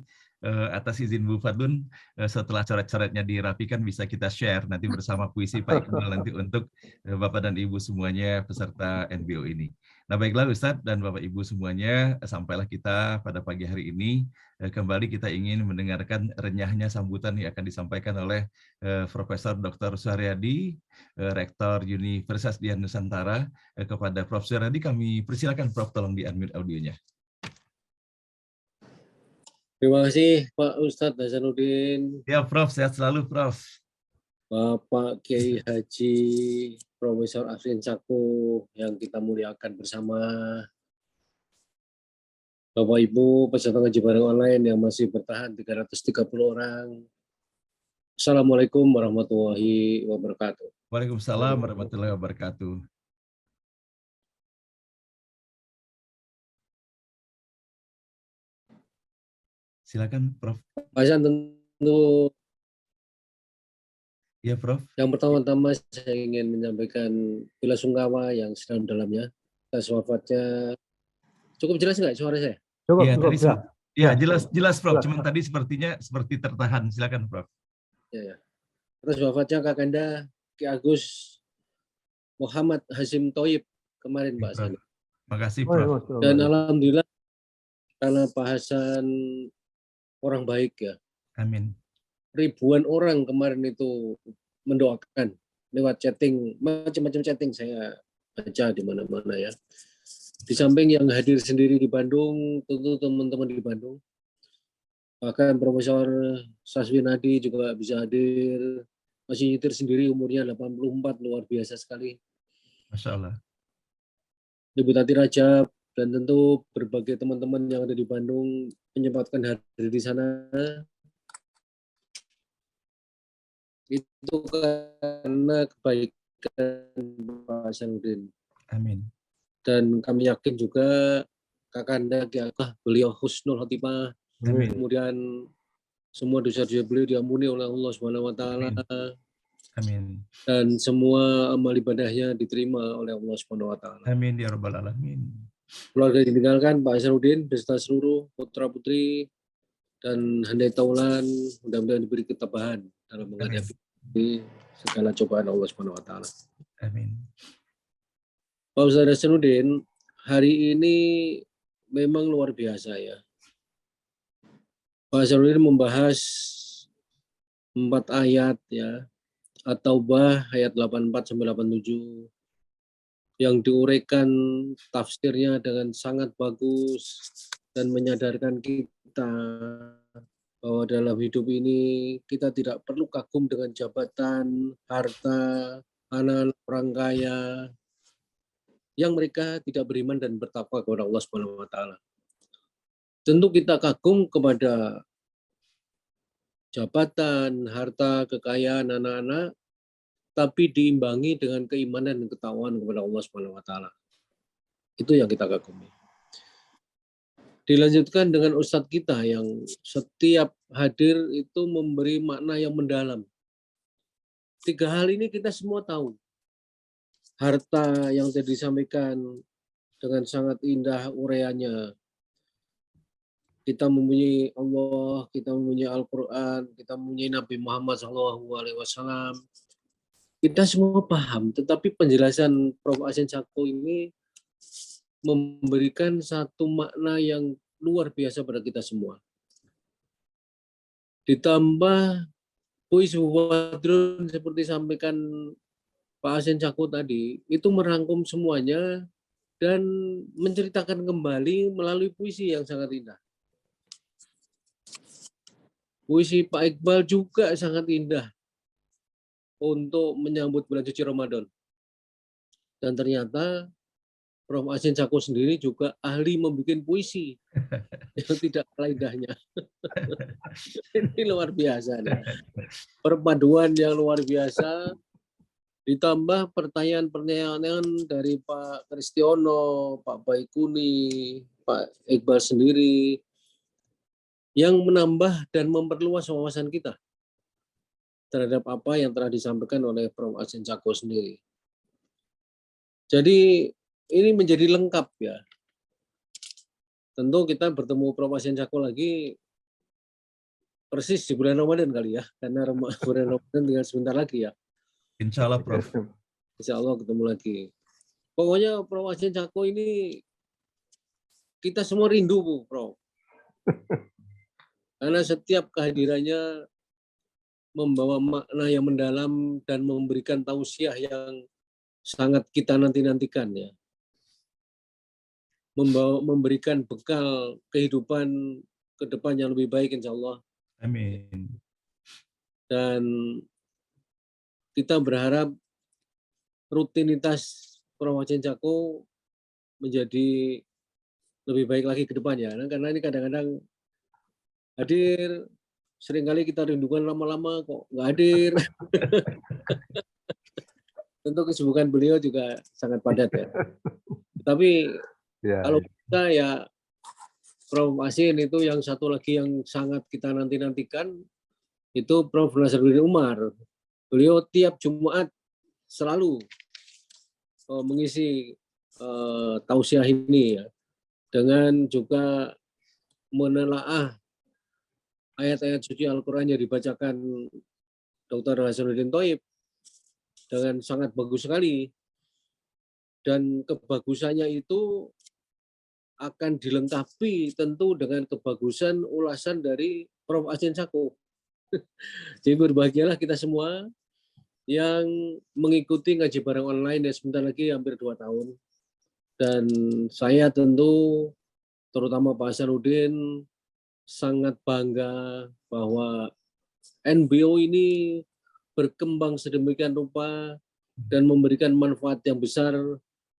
atas izin Bu Fadlun, setelah coret-coretnya dirapikan bisa kita share nanti bersama puisi Pak Iqbal nanti untuk Bapak dan Ibu semuanya peserta NBO ini. Nah baiklah Ustadz dan Bapak Ibu semuanya, sampailah kita pada pagi hari ini. Kembali kita ingin mendengarkan renyahnya sambutan yang akan disampaikan oleh Profesor Dr. Suharyadi, Rektor Universitas Dian Nusantara, kepada Prof. Suharyadi. Kami persilakan Prof, tolong di-unmute audionya. Terima kasih Pak Ustadz Hasanuddin. Ya Prof, sehat selalu Prof. Bapak Kiai Haji Profesor Afrin Cako yang kita muliakan bersama. Bapak Ibu peserta ngaji bareng online yang masih bertahan 330 orang. Assalamualaikum warahmatullahi wabarakatuh. Waalaikumsalam warahmatullahi wabarakatuh. Silakan Prof. Pak Hasan, tentu Ya Prof. yang pertama-tama saya ingin menyampaikan bela sungkawa yang sedalam-dalamnya atas wafatnya. Cukup jelas nggak suara saya? Cukup, Ya, cukup. tadi, ya, jelas Prof. Jelas. Cuman tadi sepertinya seperti tertahan. Silakan Prof. Ya. Atas wafatnya Kakanda Ki Agus Muhammad Hasim Thoyib kemarin Pak Hasan. Terima kasih Prof. Dan alhamdulillah karena Pak Hasan orang baik ya. Amin. Ribuan orang kemarin itu mendoakan lewat chatting, macam-macam chatting saya baca di mana-mana ya. Di samping yang hadir sendiri di Bandung, tentu teman-teman di Bandung. Bahkan Profesor Saswinadi juga bisa hadir, masih nyetir sendiri umurnya 84, luar biasa sekali. Masya Allah. Ibu Tati Rajab, dan tentu berbagai teman-teman yang ada di Bandung menyempatkan hadir di sana. Itu karena kebaikan Pak Hasanuddin. Amin. Dan kami yakin juga Kakanda beliau husnul khotimah. Amin. Kemudian semua dosa-dosa beliau diampuni oleh Allah Subhanahu wa taala. Amin. Dan semua amal ibadahnya diterima oleh Allah Subhanahu wa taala. Amin ya rabbal alamin. Keluarga ditinggalkan Pak Hasanuddin beserta seluruh putra-putri dan handai taulan, mudah-mudahan diberi ketabahan dalam menghadapi segala cobaan Allah Subhanahu wa taala. Amin. Pak Ustadz Hasanuddin, hari ini memang luar biasa ya. Pak Hasanuddin membahas 4 ayat ya, At-Taubah ayat 84 sampai 87 yang diuraikan tafsirnya dengan sangat bagus dan menyadarkan kita bahwa dalam hidup ini kita tidak perlu kagum dengan jabatan, harta, anak-anak orang kaya yang mereka tidak beriman dan bertakwa kepada Allah Subhanahu wa taala. Tentu kita kagum kepada jabatan, harta, kekayaan anak-anak, tapi diimbangi dengan keimanan dan ketakwaan kepada Allah Subhanahu wa taala. Itu yang kita kagumi. Dilanjutkan dengan ustadz kita yang setiap hadir itu memberi makna yang mendalam. 3 hal ini kita semua tahu. Harta yang tadi disampaikan dengan sangat indah uraiannya. Kita mempunyai Allah, kita mempunyai Al-Quran, kita mempunyai Nabi Muhammad SAW. Kita semua paham, tetapi penjelasan Prof. Afrin Cako ini memberikan satu makna yang luar biasa pada kita semua. Ditambah puisi Fadlun seperti sampaikan Pak Afrin Cako tadi, itu merangkum semuanya dan menceritakan kembali melalui puisi yang sangat indah. Puisi Pak Iqbal juga sangat indah untuk menyambut bulan suci Ramadan. Dan ternyata Prof. Afrin Cako sendiri juga ahli membuat puisi yang tidak kalah indahnya. Ini luar biasa. Nih. Perpaduan yang luar biasa, ditambah pertanyaan-pertanyaan dari Pak Kristiono, Pak Baikuni, Pak Iqbal sendiri, yang menambah dan memperluas wawasan kita terhadap apa yang telah disampaikan oleh Prof. Afrin Cako sendiri. Jadi ini menjadi lengkap ya. Tentu kita bertemu Prof. Hasin Sako lagi persis di bulan Ramadan kali ya, karena bulan Ramadan tinggal sebentar lagi ya. Insya Allah, Prof. Insya Allah ketemu lagi. Pokoknya Prof. Hasin Sako ini kita semua rindu, Bu, Prof. Karena setiap kehadirannya membawa makna yang mendalam dan memberikan tausiah yang sangat kita nanti-nantikan ya. Memberikan bekal kehidupan ke depan yang lebih baik insya Allah. Amin. Dan kita berharap rutinitas Prof. Hasin Sako menjadi lebih baik lagi ke depannya. Karena ini kadang-kadang hadir, seringkali kita rindukan lama-lama kok nggak hadir. Tentu kesibukan beliau juga sangat padat ya. Tapi Ya, kalau kita ya Prof. Hasin itu yang satu lagi yang sangat kita nanti-nantikan itu Prof. Nasaruddin Umar. Beliau tiap Jumat selalu mengisi tausiah ini ya, dengan juga menelaah ayat-ayat suci Al-Quran yang dibacakan Dr. Hasanuddin Thoib dengan sangat bagus sekali. Dan kebagusannya itu akan dilengkapi tentu dengan kebagusan ulasan dari Prof. Hasin Sako. Jadi berbahagialah kita semua yang mengikuti ngaji bareng online ya, sebentar lagi hampir 2 tahun. Dan saya tentu terutama Pak Hasanuddin sangat bangga bahwa NBO ini berkembang sedemikian rupa dan memberikan manfaat yang besar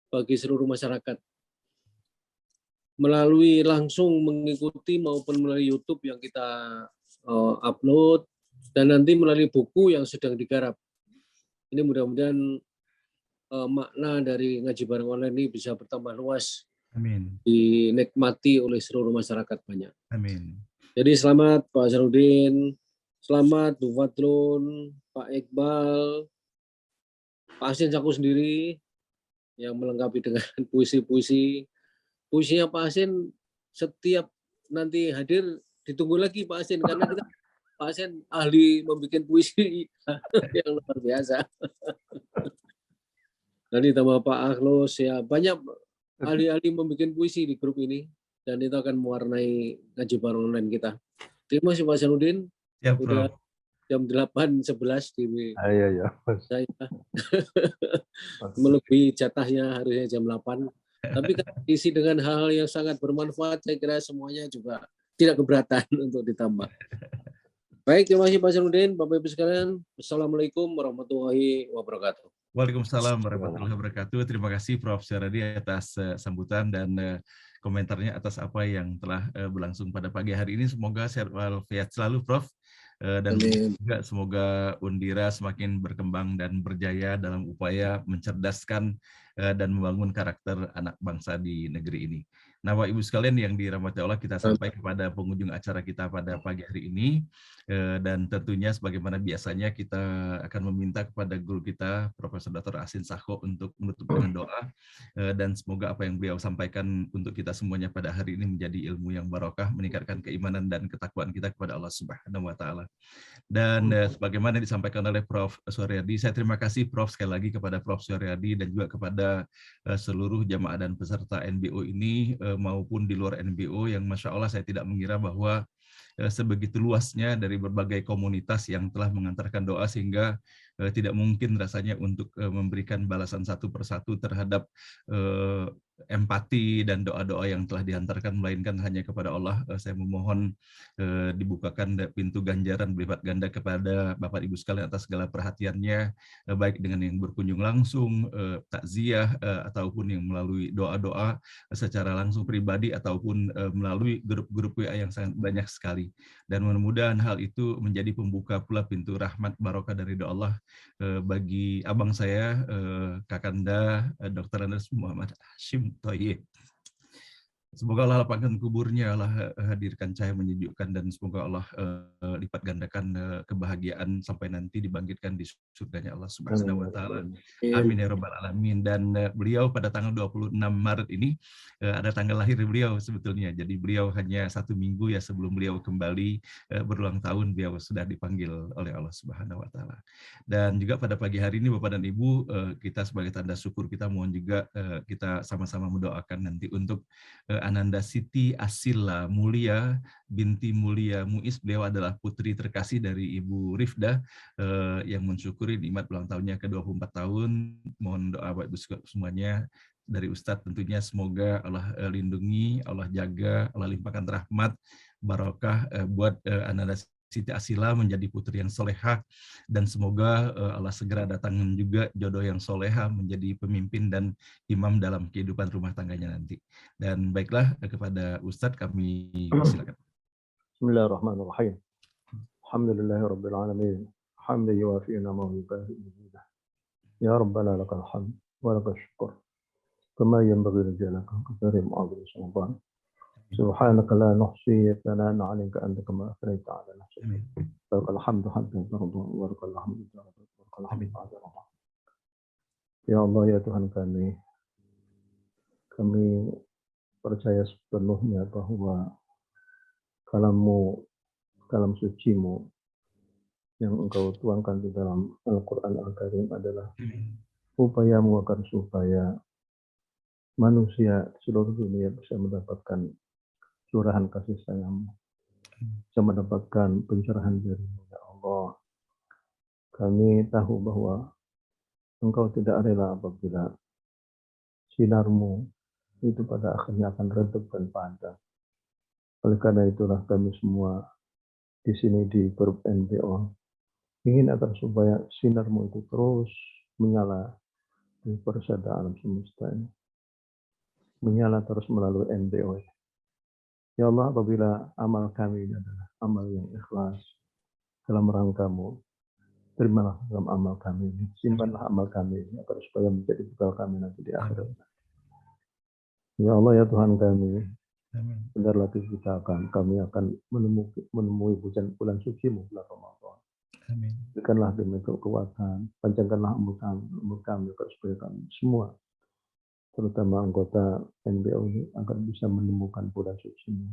bagi seluruh masyarakat. Melalui langsung mengikuti maupun melalui YouTube yang kita upload, dan nanti melalui buku yang sedang digarap. Ini mudah-mudahan makna dari ngaji bareng online ini bisa bertambah luas. Amin. Dinikmati oleh seluruh masyarakat banyak. Amin. Jadi selamat Pak Hasanuddin, selamat Bu Fadlun, Pak Iqbal, Pak Hasin Sako sendiri yang melengkapi dengan puisi-puisi. Puisinya Pak Hasin setiap nanti hadir ditunggu lagi Pak Hasin, karena kita Pak Hasin ahli membuat puisi yang luar biasa. Dan ditambah Pak Akhlus ya, banyak ahli-ahli membuat puisi di grup ini, dan itu akan mewarnai ngaji bareng online kita. Terima kasih Pak Hasanuddin. Ya, Udah Prof. jam 8.11 di ya. saya. Melebihi jatahnya harusnya jam 8. Tapi isi dengan hal yang sangat bermanfaat, saya kira semuanya juga tidak keberatan untuk ditambah. Baik, terima kasih Pak Hasanuddin. Bapak Ibu sekalian, Assalamualaikum warahmatullahi wabarakatuh. Waalaikumsalam warahmatullahi wabarakatuh. Terima kasih Prof. Syaradi atas sambutan dan komentarnya atas apa yang telah berlangsung pada pagi hari ini. Semoga sehat walafiat selalu, Prof. Dan juga semoga Undira semakin berkembang dan berjaya dalam upaya mencerdaskan dan membangun karakter anak bangsa di negeri ini. Nah, Bapak Ibu sekalian yang dirahmati Allah, kita sampai kepada penghujung acara kita pada pagi hari ini. Dan tentunya sebagaimana biasanya kita akan meminta kepada guru kita, Profesor Dr. Hasin Sako, untuk menutup dengan doa. Dan semoga apa yang beliau sampaikan untuk kita semuanya pada hari ini menjadi ilmu yang barokah, meningkatkan keimanan dan ketakwaan kita kepada Allah Subhanahu wa Ta'ala. Dan sebagaimana disampaikan oleh Prof. Suharyadi, saya terima kasih Prof. sekali lagi kepada Prof. Suharyadi dan juga kepada seluruh jamaah dan peserta NBO ini maupun di luar NBO yang Masya Allah saya tidak mengira bahwa sebegitu luasnya dari berbagai komunitas yang telah mengantarkan doa sehingga tidak mungkin rasanya untuk memberikan balasan satu persatu terhadap empati dan doa-doa yang telah dihantarkan, melainkan hanya kepada Allah. Saya memohon dibukakan pintu ganjaran berlipat ganda kepada Bapak Ibu sekalian atas segala perhatiannya, baik dengan yang berkunjung langsung, takziah, ataupun yang melalui doa-doa secara langsung pribadi, ataupun melalui grup-grup WA yang sangat banyak sekali. Dan mudah-mudahan hal itu menjadi pembuka pula pintu rahmat barokah dari doa Allah bagi abang saya, Kakanda Dr. Andes Muhammad Hashim Thoyib. Semoga Allah lapangkan kuburnya, Allah hadirkan cahaya menyejukkan, dan semoga Allah lipat gandakan kebahagiaan sampai nanti dibangkitkan di surganya Allah Subhanahu wa taala. Amin ya rabbal alamin. Dan beliau pada tanggal 26 Maret ini ada tanggal lahir beliau sebetulnya. Jadi beliau hanya 1 minggu ya sebelum beliau kembali berulang tahun, beliau sudah dipanggil oleh Allah Subhanahu wa taala. Dan juga pada pagi hari ini Bapak dan Ibu, kita sebagai tanda syukur kita mohon juga kita sama-sama mendoakan nanti untuk Ananda Siti Asila Mulia binti Mulia Muiz. Beliau adalah putri terkasih dari Ibu Rifda yang mensyukuri nikmat ulang tahunnya ke-24 tahun. Mohon doa Bapak Ibu semuanya dari Ustadz tentunya, semoga Allah lindungi, Allah jaga, Allah limpahkan rahmat, barokah buat Ananda Siti Asila menjadi putri yang solehah, dan semoga Allah segera datangkan juga jodoh yang solehah menjadi pemimpin dan imam dalam kehidupan rumah tangganya nanti. Dan baiklah, kepada Ustadz kami silakan. Bismillahirrahmanirrahim. Alhamdulillahirabbil alamin. Hamdan yuwafi ni'amahu wa yukafi mazidah. Ya Rabbana lakal hamd wa lakal syukur. Kama yanbaghi li jalika karim azim sultan. Subhanaka la nuhsi thanan 'alaika anta kama athnayta 'ala nafsik. Lakal hamdu hamdan tarda wa lakal hamdu tarda wa lakal hamdu ba'da. Ya Allah ya Tuhan kami percaya sepenuhnya bahwa kalam-Mu, kalam suci-Mu yang Engkau tuangkan di dalam Al-Quran Al-Karim adalah upaya-Mu agar supaya manusia seluruh dunia bisa mendapatkan curahan kasih sayang-Mu, bisa mendapatkan pencerahan dari-Mu, ya Allah. Kami tahu bahwa Engkau tidak rela apabila sinar-Mu itu pada akhirnya akan redup dan padam. Oleh karena itulah kami semua di sini di grup NBO ingin agar supaya sinar-Mu itu terus menyala di persada alam semesta ini, menyala terus melalui NBO. Ya Allah, apabila amal kami ini adalah amal yang ikhlas dalam rangka-Mu, terimalah dalam amal kami ini, simpanlah amal kami ini agar supaya menjadi bekal kami nanti di akhirat. Ya Allah ya Tuhan kami, benar lagi kami akan menemui bulan suci-Mu bulan Ramadan. Berikanlah demi kekuatan, panjangkanlah umur kami agar supaya kami semua, terutama anggota NBO ini, agar bisa menemukan bulan suci-Mu,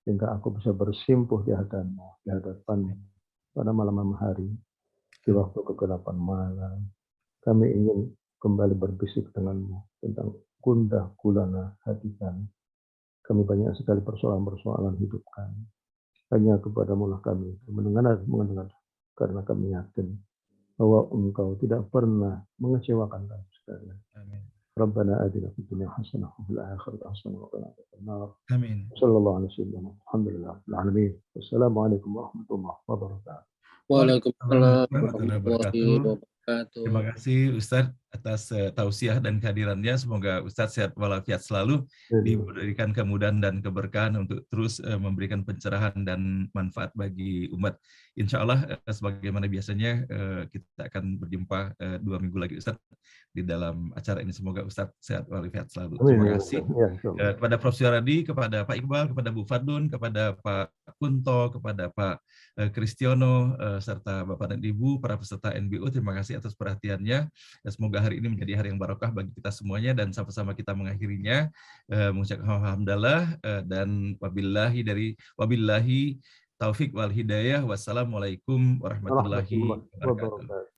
sehingga aku bisa bersimpuh di hadapan-Mu pada malam hari, di waktu kegelapan malam. Kami ingin kembali berbisik dengan-Mu tentang gundah gulana hati kami. Kami banyak sekali persoalan-persoalan hidup kami. Hanya kepada-Mu lah kami mendengar, karena kami yakin bahwa Engkau tidak pernah mengecewakan kami sekalian. Amin. Rabbana atina fid dunya hasanah wa fil akhirati hasanah wa qina adzabannar. Amin. Sallallahu alaihi wasallam. Alhamdulillahil alamin. Wassalamualaikum warahmatullahi wabarakatuh. Waalaikumsalam warahmatullahi wabarakatuh. Terima kasih Ustadz atas tausiah dan kehadirannya. Semoga Ustadz sehat walafiat selalu, diberikan kemudahan dan keberkahan untuk terus memberikan pencerahan dan manfaat bagi umat. Insya Allah sebagaimana biasanya kita akan berjumpa 2 minggu lagi Ustadz di dalam acara ini. Semoga Ustadz sehat walafiat selalu. Terima kasih kepada Prof. Syaradi, kepada Pak Iqbal, kepada Bu Fadlun, kepada Pak Kunto, kepada Pak Kristiono, serta Bapak dan Ibu, para peserta NBO. Terima kasih atas perhatiannya. Semoga hari ini menjadi hari yang barokah bagi kita semuanya, dan sama-sama kita mengakhirinya mengucapkan alhamdulillah dan wabillahi taufik wal hidayah. Wassalamualaikum warahmatullahi wabarakatuh.